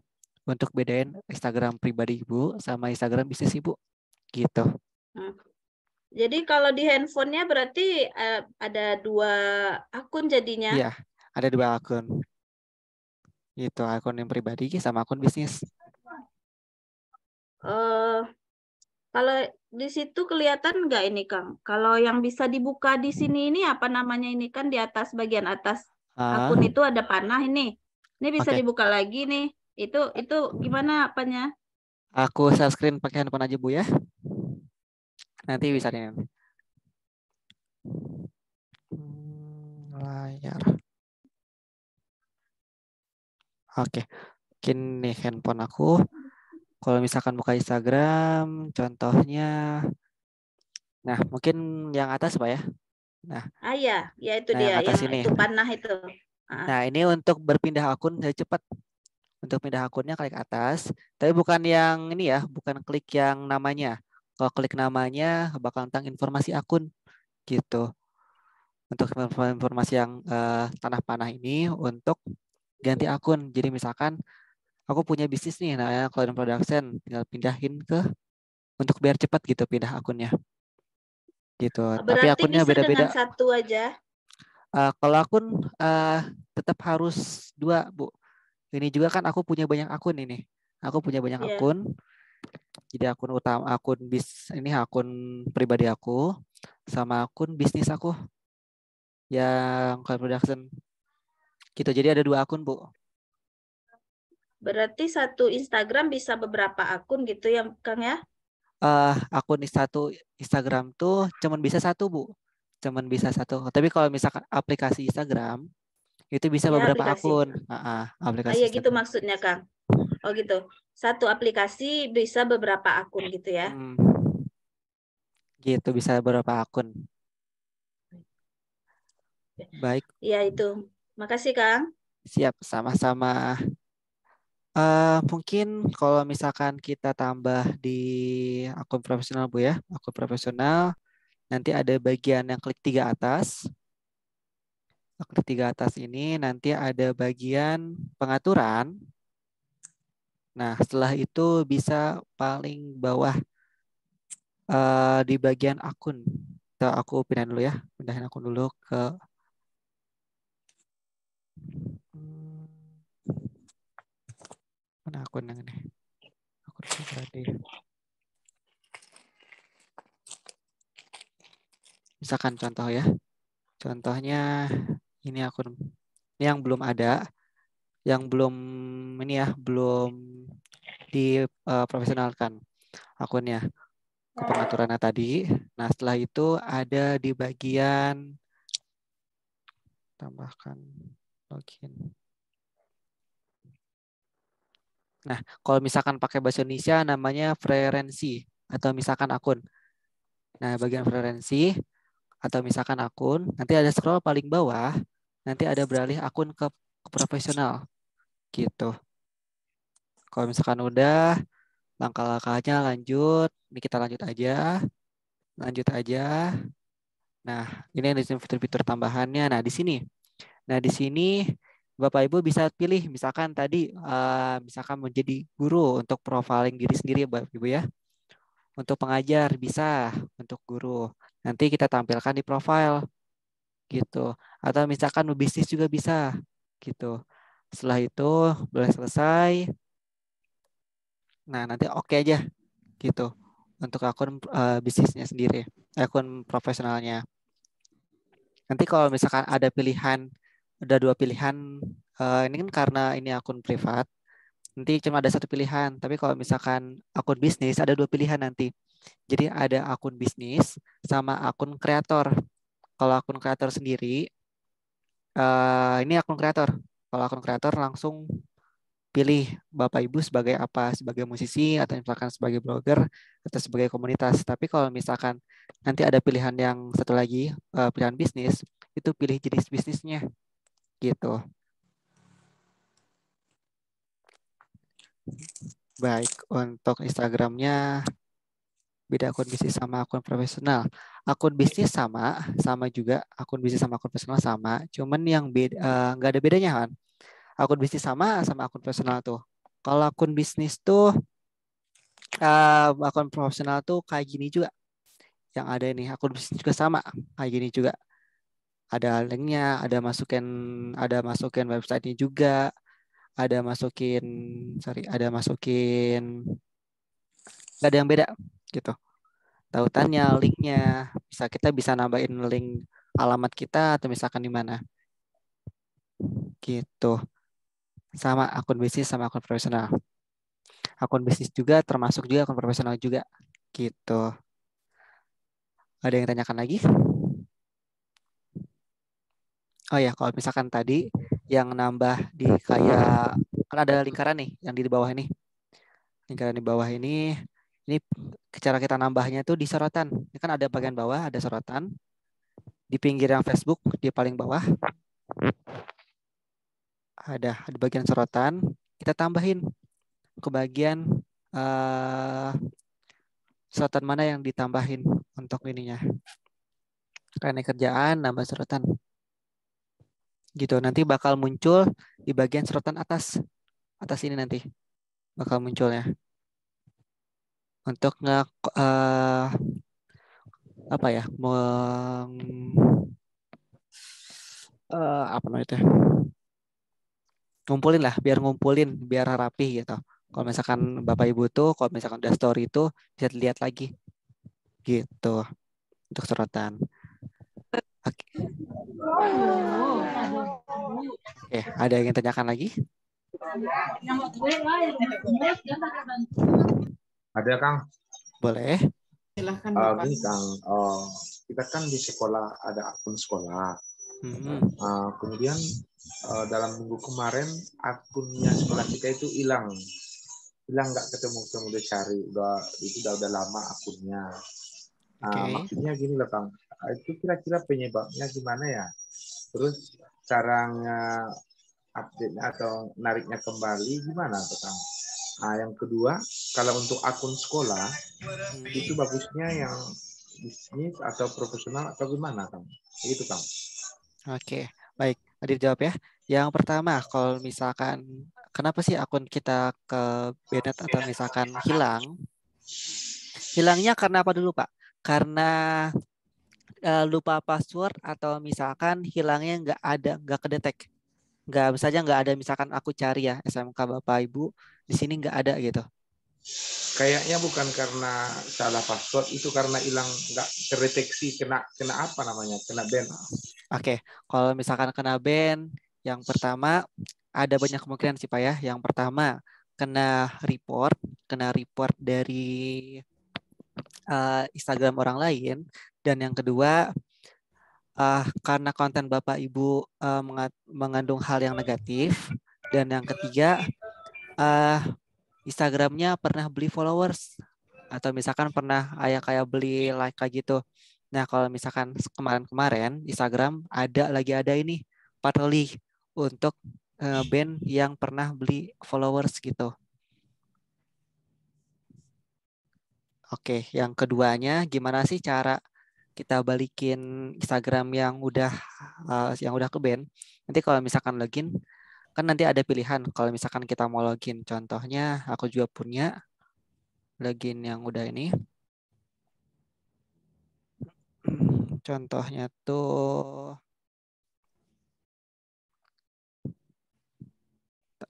Speaker 4: untuk bedain Instagram pribadi Ibu sama Instagram bisnis Ibu, gitu.
Speaker 6: Jadi kalau di handphonenya berarti ada 2 akun jadinya?
Speaker 4: Iya, ada 2 akun. Itu akun yang pribadi sama akun bisnis.
Speaker 6: Kalau di situ kelihatan nggak ini, Kang? Kalau yang bisa dibuka di sini ini apa namanya ini kan di atas bagian atas akun itu ada panah ini. Ini bisa dibuka lagi nih. Itu gimana apanya?
Speaker 4: Aku share screen pakai handphone aja Bu ya. Nanti bisa nih. Layar. Oke. Mungkin nih handphone aku. Kalau misalkan buka Instagram, contohnya, nah mungkin yang atas Pak ya. Nah,
Speaker 6: ya itu dia yang itu panah itu.
Speaker 4: Nah ini untuk berpindah akun saya cepat. Untuk pindah akunnya klik atas, tapi bukan yang ini ya, bukan klik yang namanya. Kalau klik namanya bakal tentang informasi akun, gitu. Untuk informasi yang tanah panah ini untuk ganti akun. Jadi misalkan aku punya bisnis nih, namanya Cloud Production, tinggal pindahin ke untuk biar cepat gitu pindah akunnya. Gitu.
Speaker 6: Berarti
Speaker 4: tapi akunnya beda-beda.
Speaker 6: Dengan satu aja.
Speaker 4: Kalau akun tetap harus 2, Bu. Ini juga kan aku punya banyak akun ini. Aku punya banyak akun. Jadi akun utama, akun pribadi aku sama akun bisnis aku yang Cloud Production. Gitu. Jadi ada 2 akun, Bu.
Speaker 6: Berarti satu Instagram bisa beberapa akun gitu ya, Kang ya?
Speaker 4: Akun satu Instagram tuh cuman bisa 1, Bu. Cuman bisa 1. Tapi kalau misalkan aplikasi Instagram itu bisa beberapa
Speaker 6: aplikasi.
Speaker 4: akun. Aplikasi
Speaker 6: gitu maksudnya, Kang. Oh gitu. Satu aplikasi bisa beberapa akun gitu ya.
Speaker 4: Gitu, bisa beberapa akun. Baik.
Speaker 6: Iya itu. Makasih Kang.
Speaker 4: Siap, sama-sama. Mungkin kalau misalkan kita tambah di akun profesional Bu ya, akun profesional, nanti ada bagian yang klik 3 atas. Klik 3 atas ini nanti ada bagian pengaturan. Nah, setelah itu bisa paling bawah di bagian akun. Aku pindahin dulu ya, pindahin akun dulu ke mana akun yang ini? Akun pribadi. Misalkan contoh ya. Contohnya ini akun ini yang belum ada, yang belum ini ya, belum diprofesionalkan akunnya ke pengaturannya tadi. Nah, setelah itu ada di bagian tambahkan login. Nah, kalau misalkan pakai bahasa Indonesia namanya preferensi atau misalkan akun. Nah, bagian preferensi atau misalkan akun, nanti ada scroll paling bawah, nanti ada beralih akun ke profesional. Gitu. Kalau misalkan udah, langkah-langkahnya lanjut. Ini kita lanjut aja. Lanjut aja. Nah, ini ada fitur-fitur tambahannya. Nah, di sini. Nah, di sini Bapak Ibu bisa pilih misalkan tadi misalkan menjadi guru untuk profiling diri sendiri Bapak Ibu ya. Untuk pengajar bisa, untuk guru. Nanti kita tampilkan di profile gitu. Atau misalkan bisnis juga bisa gitu. Setelah itu boleh selesai. Nah, nanti oke aja gitu untuk akun bisnisnya sendiri, akun profesionalnya. Nanti kalau misalkan ada pilihan, ada 2 pilihan, ini kan karena ini akun privat, nanti cuma ada 1 pilihan. Tapi kalau misalkan akun bisnis ada 2 pilihan nanti. Jadi ada akun bisnis sama akun kreator. Kalau akun kreator sendiri, ini akun kreator. Kalau akun kreator langsung pilih Bapak Ibu sebagai apa, sebagai musisi atau misalkan sebagai blogger atau sebagai komunitas. Tapi kalau misalkan nanti ada pilihan yang satu lagi, pilihan bisnis, itu pilih jenis bisnisnya gitu. Baik, untuk Instagramnya beda akun bisnis sama akun profesional. Akun bisnis sama juga, akun bisnis sama akun profesional sama, cuman yang beda nggak ada bedanya kan. Akun bisnis sama akun profesional tuh. Kalau akun bisnis tuh akun profesional tuh kayak gini juga. Yang ada ini akun bisnis juga sama kayak gini juga. Ada linknya, ada masukin websitenya juga, ada masukin nggak ada yang beda gitu. Tautannya, linknya, kita bisa nambahin link alamat kita atau misalkan di mana. Gitu. Sama akun bisnis sama akun profesional. Akun bisnis juga termasuk juga akun profesional juga. Gitu. Ada yang tanyakan lagi? Oh ya, kalau misalkan tadi yang nambah di kayak kan ada lingkaran nih yang di bawah ini. Lingkaran di bawah ini cara kita nambahnya tuh di sorotan. Ini kan ada bagian bawah ada sorotan. Di pinggir yang Facebook di paling bawah ada bagian sorotan. Kita tambahin ke bagian sorotan mana yang ditambahin untuk ininya. Karena kerjaan nambah sorotan. Gitu, nanti bakal muncul di bagian sorotan atas ini nanti bakal munculnya untuk apa ya apa namanya itu ngumpulin lah biar rapi gitu. Kalau misalkan Bapak Ibu tuh kalau misalkan udah story itu bisa dilihat lagi gitu untuk sorotan. Oke, ada yang ingin tanyakan lagi?
Speaker 11: Ada Kang?
Speaker 4: Boleh.
Speaker 1: Silahkan
Speaker 11: Gini Kang, kita kan di sekolah ada akun sekolah. Kemudian dalam minggu kemarin akunnya sekolah kita itu hilang. bilang nggak ketemu udah cari, udah lama akunnya. Nah, maksudnya gini lah Kang, itu kira-kira penyebabnya gimana ya? Terus cara update-nya atau nariknya kembali gimana tuh Kang? Nah, yang kedua, kalau untuk akun sekolah itu bagusnya yang bisnis atau profesional atau gimana Kang? Itu Kang.
Speaker 4: Oke, baik. Tadi dijawab ya. Yang pertama, kalau misalkan kenapa sih akun kita ke banned atau misalkan hilang? Hilangnya karena apa dulu, Pak? Karena lupa password atau misalkan hilangnya nggak kedetek. Nggak ada misalkan aku cari ya SMK Bapak Ibu di sini nggak ada gitu.
Speaker 11: Kayaknya bukan karena salah password, itu karena hilang, nggak terdeteksi, kena apa namanya, kena ban.
Speaker 4: Oke, kalau misalkan kena ban, yang pertama ada banyak kemungkinan sih Pak ya. Yang pertama kena report dari Instagram orang lain, dan yang kedua karena konten Bapak Ibu mengandung hal yang negatif, dan yang ketiga Instagramnya pernah beli followers atau misalkan pernah kayak beli like kayak gitu. Nah, kalau misalkan kemarin-kemarin Instagram ada ini patroli untuk band yang pernah beli followers gitu. Oke, yang keduanya gimana sih cara kita balikin Instagram yang udah ke ban? Nanti kalau misalkan login kan nanti ada pilihan kalau misalkan kita mau login. Contohnya aku juga punya login yang udah ini. Contohnya tuh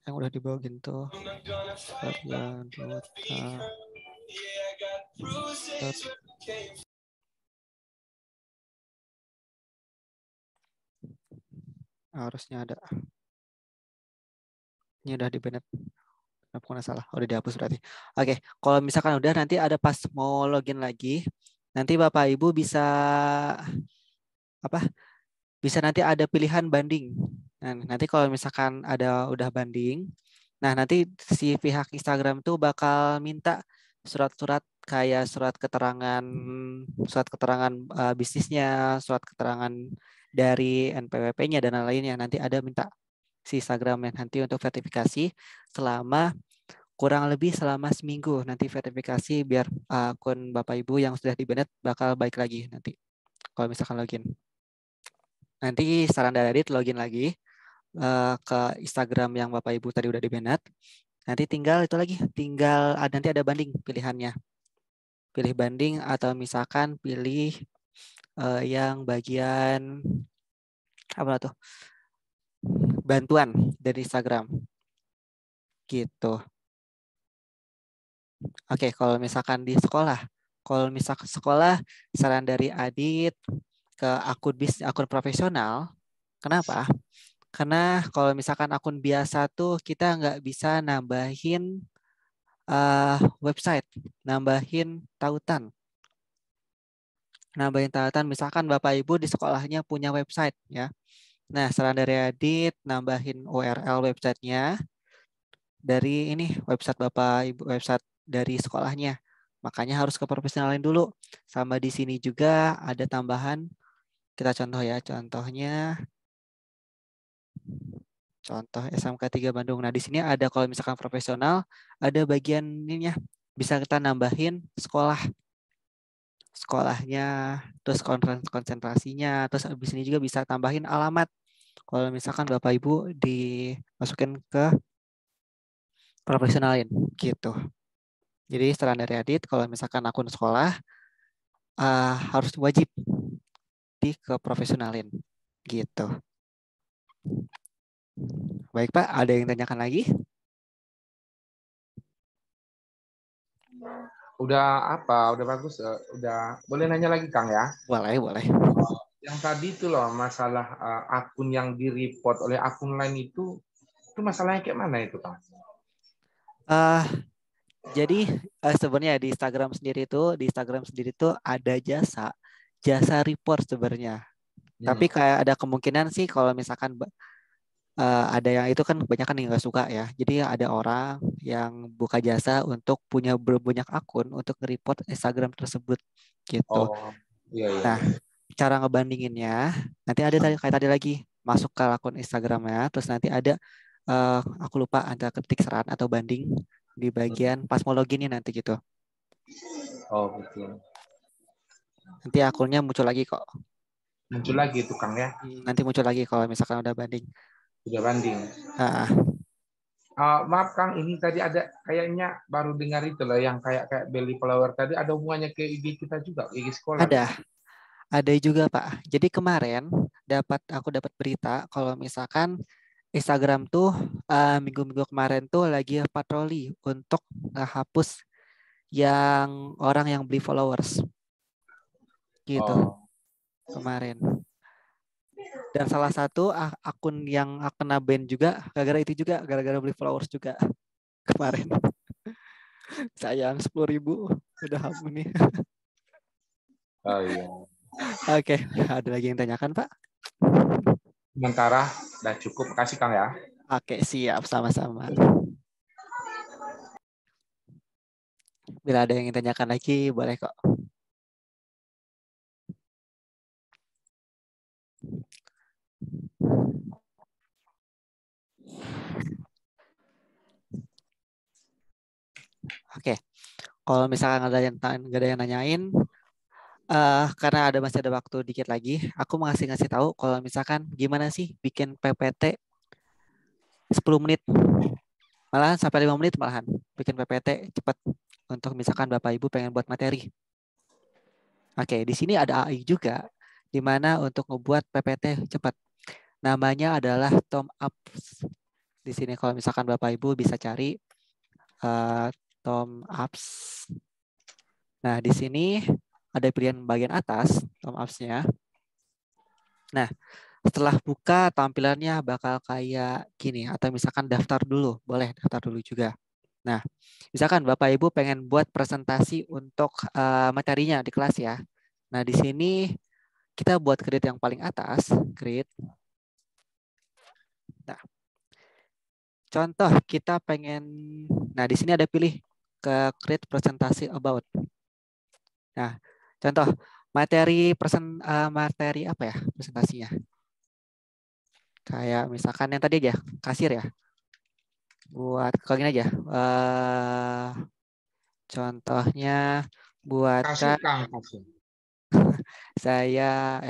Speaker 4: yang udah dibawain tuh Varian Duta. Harusnya ada. Ini udah di-banned. Kenapa nggak salah? Udah dihapus berarti. Oke, kalau misalkan udah nanti ada pas mau login lagi, nanti Bapak Ibu bisa bisa nanti ada pilihan banding. Nah, nanti kalau misalkan udah banding, nah nanti si pihak Instagram tuh bakal minta surat-surat kayak surat keterangan bisnisnya, surat keterangan dari NPWP-nya dan lainnya. Nanti ada minta si Instagramnya nanti untuk verifikasi kurang lebih selama seminggu. Nanti verifikasi biar akun Bapak Ibu yang sudah di-banned bakal baik lagi nanti kalau misalkan login. Nanti saran dari Adit login lagi ke Instagram yang Bapak Ibu tadi udah di-banned. Nanti tinggal nanti ada banding pilihannya. Pilih banding atau misalkan pilih yang bagian apa tuh? Bantuan dari Instagram. Gitu. Oke, kalau misalkan di sekolah. Kalau misalkan sekolah, saran dari Adit ke akun profesional. Kenapa? Karena kalau misalkan akun biasa tuh kita nggak bisa nambahin website, nambahin tautan. Misalkan Bapak Ibu di sekolahnya punya website ya. Nah, saran dari Adit nambahin URL websitenya dari ini website Bapak Ibu, website dari sekolahnya. Makanya harus ke profesionalin dulu. Sama di sini juga ada tambahan. Kita contoh ya, contoh SMK 3 Bandung. Nah, di sini ada kalau misalkan profesional, ada bagian ininya. Bisa kita nambahin sekolahnya, terus konsentrasinya, terus di sini juga bisa tambahin alamat. Kalau misalkan Bapak Ibu dimasukin ke profesionalin gitu. Jadi saran dari Adit, kalau misalkan akun sekolah harus wajib ke profesionalin gitu. Baik Pak, ada yang tanyakan lagi?
Speaker 11: Udah bagus. Udah boleh nanya lagi Kang ya?
Speaker 4: Boleh.
Speaker 11: Yang tadi itu loh masalah akun yang di-report oleh akun lain itu masalahnya kayak mana itu Kang?
Speaker 4: Jadi sebenarnya di Instagram sendiri itu ada jasa report sebenarnya. Tapi kayak ada kemungkinan sih kalau misalkan ada yang itu kan banyak kan yang nggak suka ya. Jadi ada orang yang buka jasa untuk punya banyak akun untuk nge-report Instagram tersebut gitu.
Speaker 11: Oh, iya iya.
Speaker 4: Nah, cara ngebandinginnya nanti ada tadi kayak tadi lagi masuk ke akun Instagramnya, terus nanti ada aku lupa antara ketik saran atau banding di bagian pas mau loginnya nanti gitu.
Speaker 11: Oh betul.
Speaker 4: Nanti akunnya muncul lagi kok.
Speaker 11: Muncul lagi itu Kang ya?
Speaker 4: Nanti muncul lagi kalau misalkan udah banding.
Speaker 11: Udah banding. Maaf Kang, ini tadi ada kayaknya baru dengar itu loh yang kayak belly flower tadi ada hubungannya ke IG kita juga, IG sekolah.
Speaker 4: Ada juga Pak. Jadi kemarin aku dapat berita kalau misalkan Instagram tuh minggu-minggu kemarin tuh lagi patroli untuk hapus yang orang yang beli followers gitu kemarin. Dan salah satu akun yang kena ban juga gara-gara itu juga, gara-gara beli followers juga kemarin. Sayang 10.000 udah hapus nih.
Speaker 11: Oh iya.
Speaker 4: Oke, ada lagi yang tanyakan Pak?
Speaker 11: Sementara udah cukup, kasih Kang ya.
Speaker 4: Oke, siap, sama-sama. Bila ada yang ingin tanyakan lagi, boleh kok. Oke, kalau misalkan nggak ada yang nanyain, karena masih ada waktu dikit lagi, aku mau ngasih tahu kalau misalkan gimana sih bikin PPT 10 menit, malahan sampai 5 menit malahan bikin PPT cepat untuk misalkan Bapak Ibu pengen buat materi. Oke, di sini ada AI juga, di mana untuk membuat PPT cepat. Namanya adalah Tom Apps. Di sini kalau misalkan Bapak Ibu bisa cari Tom Apps. Nah, di sini ada pilihan bagian atas Tom Apps-nya. Nah, setelah buka tampilannya bakal kayak gini, atau misalkan daftar dulu, boleh daftar dulu juga. Nah, misalkan Bapak Ibu pengen buat presentasi untuk materinya di kelas ya. Nah, di sini kita buat grid yang paling atas, grid. Nah, contoh kita pengen, nah di sini ada pilih ke create presentasi about. Nah, contoh materi apa ya presentasinya? Kayak misalkan yang tadi aja, kasir ya. Buat kalau gini aja. Contohnya buatkan saya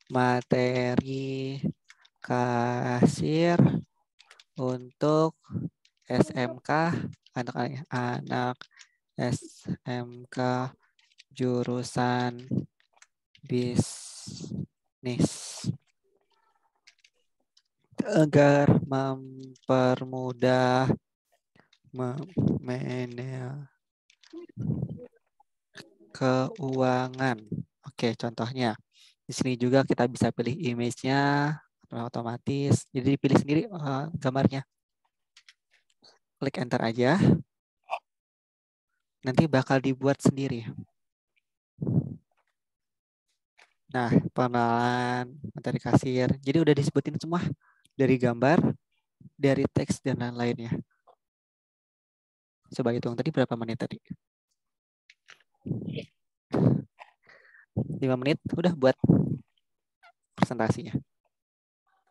Speaker 4: materi kasir untuk SMK anak SMK jurusan bisnis agar mempermudah keuangan. Oke, contohnya di sini juga kita bisa pilih image-nya otomatis. Jadi dipilih sendiri gambarnya. Klik enter aja. Nanti bakal dibuat sendiri. Nah, pengenalan materi kasir. Jadi udah disebutin semua dari gambar, dari teks dan lain-lainnya. Coba hitung tadi berapa menit tadi? 5 menit udah buat presentasinya.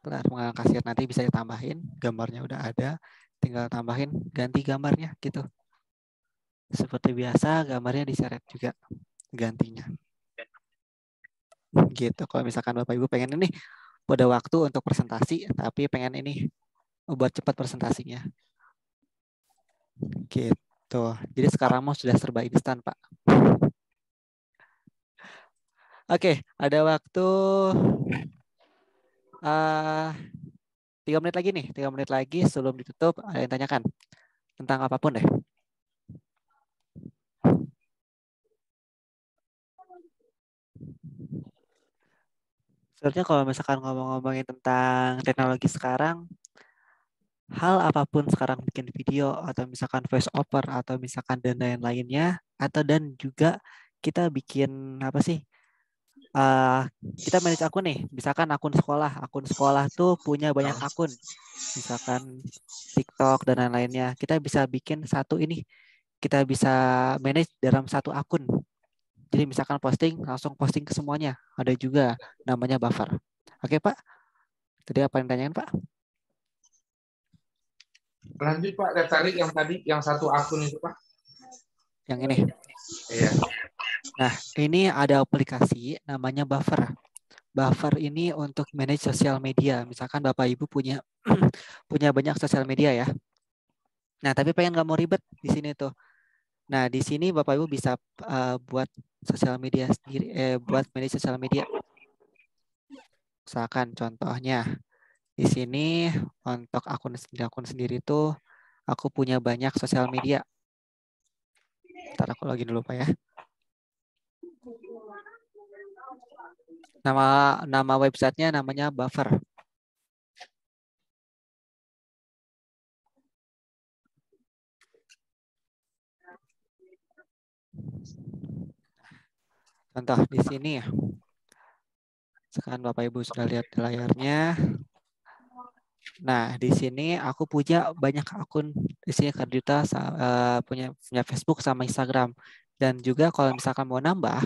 Speaker 4: Kelar pengenalan kasir, nanti bisa ditambahin, gambarnya udah ada, tinggal tambahin ganti gambarnya gitu. Seperti biasa gambarnya diseret juga gantinya. Gitu. Kalau misalkan Bapak Ibu pengen ini pada waktu untuk presentasi, tapi pengen ini buat cepat presentasinya. Gitu. Jadi sekarang mau sudah serba instan, Pak. Oke, ada waktu 3 menit lagi nih. 3 menit lagi sebelum ditutup. Ada yang tanyakan tentang apapun deh. Sebenarnya kalau misalkan ngomong-ngomongin tentang teknologi sekarang, hal apapun sekarang bikin video atau misalkan voice over atau misalkan dan lain-lainnya, atau dan juga kita bikin apa sih kita manage akun nih, misalkan akun sekolah tuh punya banyak akun, misalkan TikTok dan lain-lainnya. Kita bisa bikin satu ini, kita bisa manage dalam satu akun. Jadi misalkan posting, langsung posting ke semuanya. Ada juga namanya buffer. Oke Pak, tadi apa yang ditanyakan Pak?
Speaker 11: Lanjut Pak, tarik yang tadi, yang satu akun itu Pak.
Speaker 4: Yang ini?
Speaker 11: Iya.
Speaker 4: Nah, ini ada aplikasi namanya Buffer. Buffer ini untuk manage sosial media. Misalkan Bapak Ibu punya punya banyak sosial media ya. Nah, tapi pengen nggak mau ribet di sini tuh. Nah, di sini Bapak Ibu bisa buat sosial media sendiri, buat manage sosial media. Misalkan contohnya di sini untuk akun sendiri tuh aku punya banyak sosial media. Ntar aku login dulu Pak ya. Nama websitenya namanya Buffer. Contoh di sini. Sekarang Bapak Ibu sudah lihat di layarnya. Nah, di sini aku punya banyak akun. Di sini Kardita punya Facebook sama Instagram. Dan juga kalau misalkan mau nambah,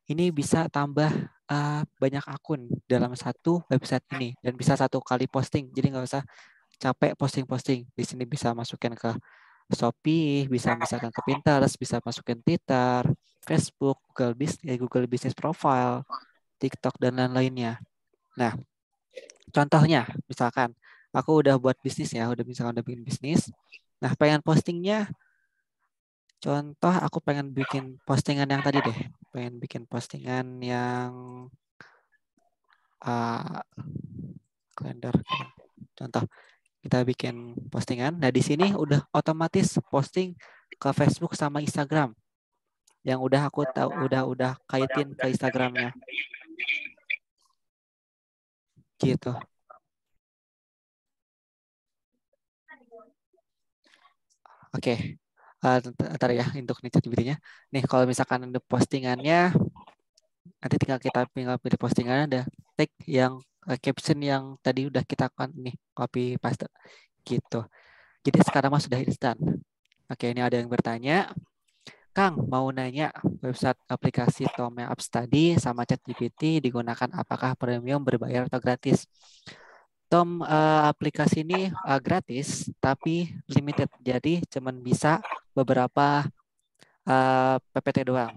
Speaker 4: ini bisa tambah banyak akun dalam satu website ini. Dan bisa satu kali posting. Jadi nggak usah capek posting-posting. Di sini bisa masukin ke Shopee, bisa misalkan ke Pinterest, bisa masukin Twitter, Facebook, Google Business Profile, TikTok, dan lain-lainnya. Nah, contohnya, misalkan aku udah buat bisnis ya, udah bikin bisnis. Nah, pengen postingnya, contoh aku pengen bikin postingan yang tadi deh. Pengen bikin postingan yang kalender. Contoh, kita bikin postingan. Nah, di sini udah otomatis posting ke Facebook sama Instagram. Yang udah aku tahu, udah kaitin ke Instagramnya. Gitu. Oke. Ntar ya untuk ChatGPT-nya. Nih kalau misalkan ada postingannya, nanti kita tinggal pilih postingannya, ada tag yang caption yang tadi udah kita kan nih copy paste gitu. Jadi sekarang mah sudah instan. Oke, ini ada yang bertanya. Kang, mau nanya, website aplikasi Tome App Study sama ChatGPT digunakan apakah premium, berbayar, atau gratis? Tom, aplikasi ini gratis, tapi limited. Jadi cuman bisa beberapa PPT doang.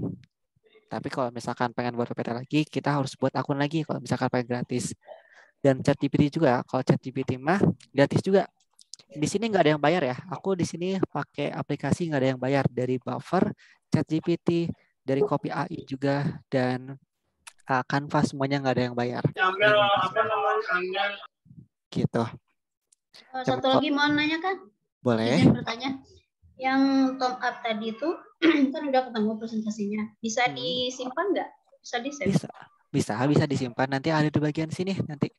Speaker 4: Tapi kalau misalkan pengen buat PPT lagi, kita harus buat akun lagi kalau misalkan pengen gratis. Dan ChatGPT juga, kalau ChatGPT mah gratis juga. Di sini nggak ada yang bayar ya. Aku di sini pakai aplikasi nggak ada yang bayar, dari Buffer, ChatGPT, dari Copy AI juga, dan Canva semuanya nggak ada yang bayar. Gitu.
Speaker 9: Satu lagi mau nanya kan?
Speaker 4: Boleh.
Speaker 9: Izin bertanya. Yang top up tadi itu kan udah ketemu presentasinya. Bisa disimpan nggak? Bisa di-save?
Speaker 4: Bisa disimpan. Nanti ada di bagian sini nanti.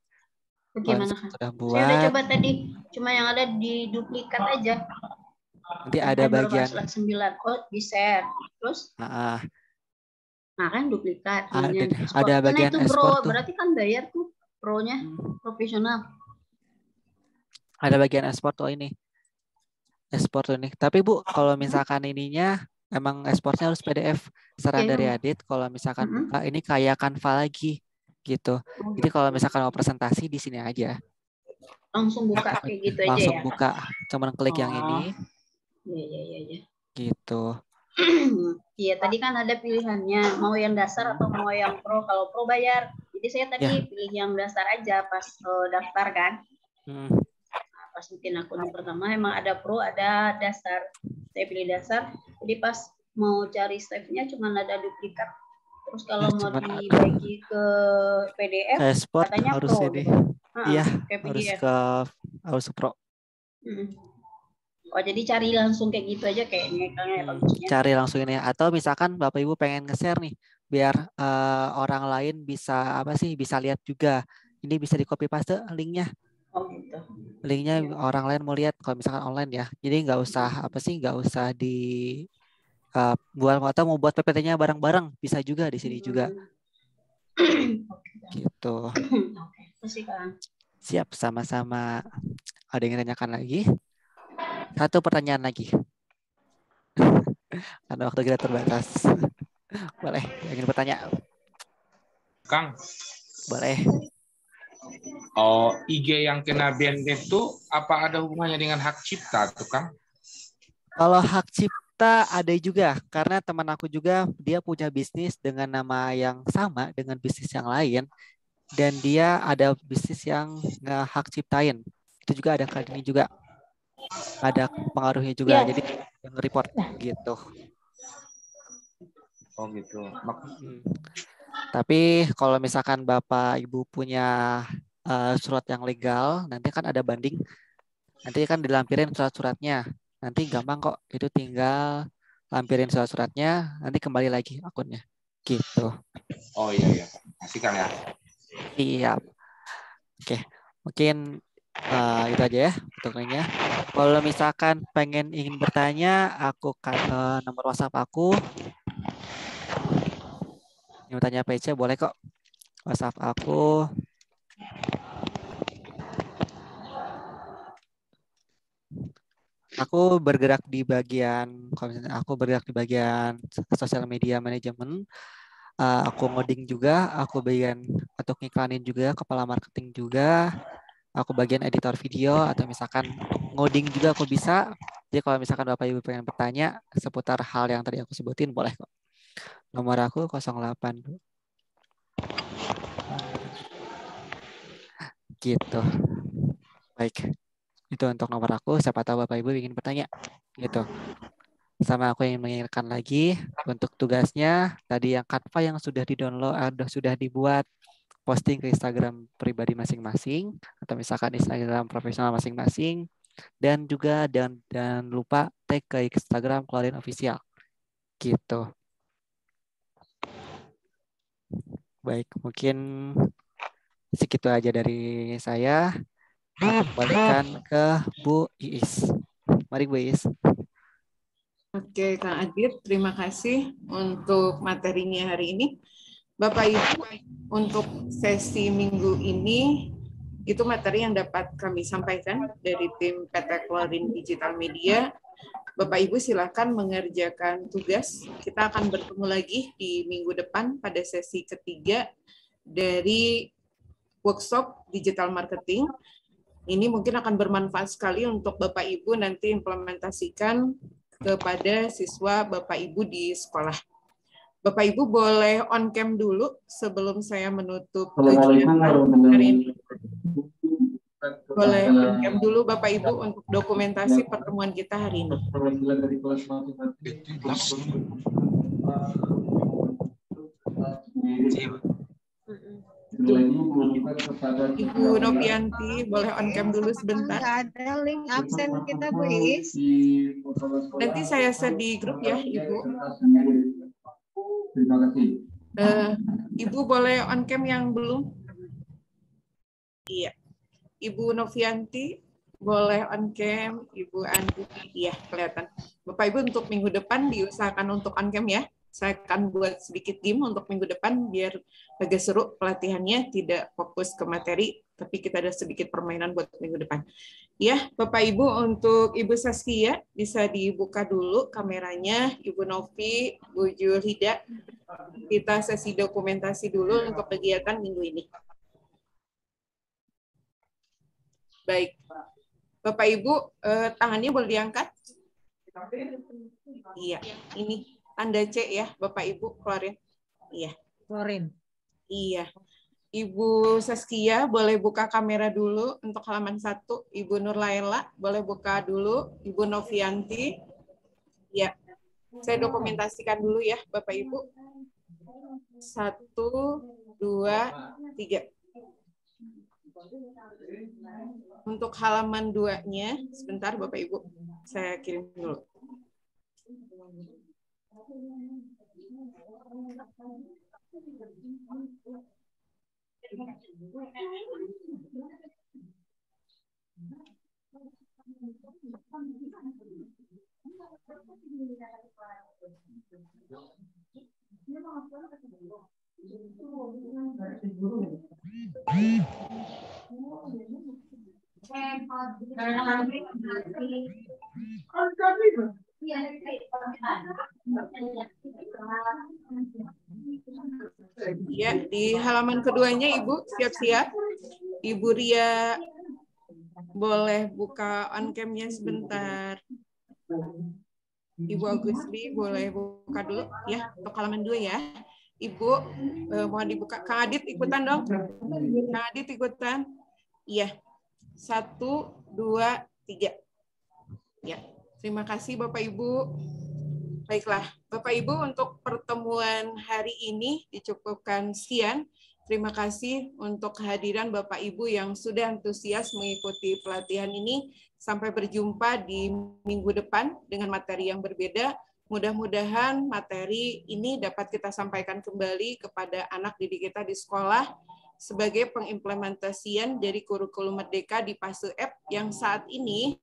Speaker 9: Bagaimana kan?
Speaker 4: Sudah buat.
Speaker 9: Saya udah coba tadi, cuma yang ada di duplikat aja.
Speaker 4: Nanti ada bagian.
Speaker 9: Slide 9. Oh, di-share. Terus? Nah kan duplikat.
Speaker 4: Ada bagian
Speaker 9: itu
Speaker 4: export
Speaker 9: Pro, berarti kan bayar tuh Pro-nya, profesional.
Speaker 4: Ada bagian export tuh ini. Export tuh nih. Tapi Bu, kalau misalkan ininya emang exportnya harus PDF. Saran dari Adit, kalau misalkan buka ini kayak Canva lagi gitu. Jadi kalau misalkan mau presentasi di sini aja.
Speaker 9: Langsung buka kayak gitu aja ya.
Speaker 4: Langsung buka, cuman klik yang ini.
Speaker 9: Iya.
Speaker 4: Gitu.
Speaker 9: Iya, tadi kan ada pilihannya, mau yang dasar atau mau yang Pro. Kalau Pro bayar. Jadi saya tadi pilih yang dasar aja pas daftar kan. Pas bikin akun yang pertama emang ada Pro, ada dasar. Saya pilih dasar. Jadi pas mau cari save-nya cuma ada duplikat. Terus kalau mau dibagi ke PDF,
Speaker 4: export
Speaker 9: katanya
Speaker 4: harus
Speaker 9: Pro.
Speaker 4: Ini. Iya, harus Pro.
Speaker 9: Oh, jadi cari langsung kayak gitu aja kayaknya bagusnya.
Speaker 4: Cari langsung ini, atau misalkan Bapak Ibu pengen nge-share nih biar orang lain bisa bisa lihat juga. Ini bisa di copy paste linknya.
Speaker 9: Oh gitu.
Speaker 4: Linknya orang lain mau lihat kalau misalkan online ya. Jadi nggak usah nggak usah di buat atau mau buat PPT-nya bareng-bareng bisa juga di sini juga. Gitu.
Speaker 9: Kasih Kang.
Speaker 4: Siap, sama-sama. Ada yang ditanyakan lagi? Satu pertanyaan lagi. Karena waktu kita terbatas. Boleh, yang ingin bertanya?
Speaker 11: Kang.
Speaker 4: Boleh.
Speaker 11: Oh, IG yang kena ban itu apa ada hubungannya dengan hak cipta tuh, Kang?
Speaker 4: Kalau hak cipta ada juga, karena teman aku juga dia punya bisnis dengan nama yang sama dengan bisnis yang lain, dan dia ada bisnis yang nge-hak ciptain. Itu juga ada kali ini juga. Ada pengaruhnya juga, jadi yang report gitu.
Speaker 11: Oh gitu.
Speaker 4: Tapi kalau misalkan Bapak Ibu punya surat yang legal, nanti kan ada banding. Nanti kan dilampirin surat-suratnya. Nanti gampang kok, itu tinggal lampirin surat-suratnya, nanti kembali lagi akunnya. Gitu.
Speaker 11: Oh iya. Kasih Kang ya.
Speaker 4: Siap. Oke, mungkin itu aja ya untuk lainnya. Kalau misalkan ingin bertanya, aku nomor WhatsApp aku. Yang bertanya PC boleh kok. WhatsApp aku. Aku bergerak di bagian, kalau misalnya aku bergerak di bagian sosial media manajemen. Aku ngoding juga, aku bagian untuk ngiklanin juga, kepala marketing juga. Aku bagian editor video atau misalkan ngoding juga aku bisa. Jadi kalau misalkan Bapak Ibu pengen bertanya seputar hal yang tadi aku sebutin, boleh kok. Nomor aku 08. Gitu. Baik. Itu untuk nomor aku. Siapa tahu Bapak Ibu ingin bertanya. Gitu. Sama aku yang mengingatkan lagi untuk tugasnya tadi yang Canva yang sudah di-download, sudah dibuat, posting ke Instagram pribadi masing-masing atau misalkan Instagram profesional masing-masing, dan juga dan lupa tag ke Instagram Claudine Official. Gitu. Baik, mungkin segitu aja dari saya. Aku kembalikan ke Bu Iis. Mari Bu Iis.
Speaker 1: Oke, Kang Adit, terima kasih untuk materinya hari ini. Bapak Ibu, untuk sesi minggu ini, itu materi yang dapat kami sampaikan dari tim PT Claudine Digital Media. Bapak Ibu silakan mengerjakan tugas. Kita akan bertemu lagi di minggu depan pada sesi ketiga dari workshop digital marketing. Ini mungkin akan bermanfaat sekali untuk Bapak Ibu nanti implementasikan kepada siswa Bapak Ibu di sekolah. Bapak Ibu boleh on cam dulu sebelum saya menutup kegiatan hari ini. Boleh on cam dulu Bapak Ibu untuk dokumentasi pertemuan kita hari ini. Ibu Novianti, boleh on cam dulu sebentar.
Speaker 3: Nggak ada link absen kita, Bu Iis.
Speaker 1: Nanti saya share di grup ya, Ibu.
Speaker 12: Terima kasih.
Speaker 1: Ibu boleh on cam yang belum? Iya. Ibu Novianti, boleh on cam. Ibu Andi, iya kelihatan. Bapak Ibu untuk minggu depan diusahakan untuk on cam ya. Saya akan buat sedikit game untuk minggu depan biar agak seru pelatihannya, tidak fokus ke materi, tapi kita ada sedikit permainan buat minggu depan. Ya, Bapak Ibu, untuk Ibu Saskia bisa dibuka dulu kameranya, Ibu Novi, Bu Julhida. Kita sesi dokumentasi dulu untuk kegiatan minggu ini. Baik. Bapak Ibu, tangannya boleh diangkat? Iya, ini tanda C ya, Bapak Ibu, keluarin. Iya.
Speaker 10: Keluarin.
Speaker 1: Iya. Ibu Saskia boleh buka kamera dulu untuk halaman 1. Ibu Nurlaila boleh buka dulu. Ibu Novianti. Ya. Saya dokumentasikan dulu ya, Bapak Ibu. 1, 2, 3. Untuk halaman 2-nya, sebentar Bapak Ibu, saya kirim dulu. Ya, di halaman keduanya Ibu siap-siap. Ibu Ria boleh buka on cam-nya sebentar. Ibu Agusli boleh buka dulu ya untuk halaman 2 ya. Ibu mohon dibuka. Kang Adit ikutan dong. Kang Adit ikutan. Iya. 1, 2, 3. Ya. Terima kasih Bapak Ibu. Baiklah, Bapak Ibu, untuk pertemuan hari ini dicukupkan sekian. Terima kasih untuk kehadiran Bapak Ibu yang sudah antusias mengikuti pelatihan ini. Sampai berjumpa di minggu depan dengan materi yang berbeda. Mudah-mudahan materi ini dapat kita sampaikan kembali kepada anak didik kita di sekolah sebagai pengimplementasian dari kurikulum Merdeka di fase F yang saat ini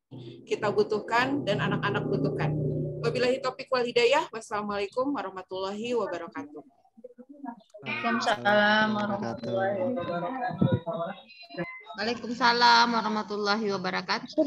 Speaker 1: kita butuhkan dan anak-anak butuhkan. Wabillahi taufiq wal hidayah. Wassalamualaikum warahmatullahi wabarakatuh.
Speaker 9: Waalaikumsalam warahmatullahi wabarakatuh.
Speaker 6: Waalaikumsalam warahmatullahi wabarakatuh.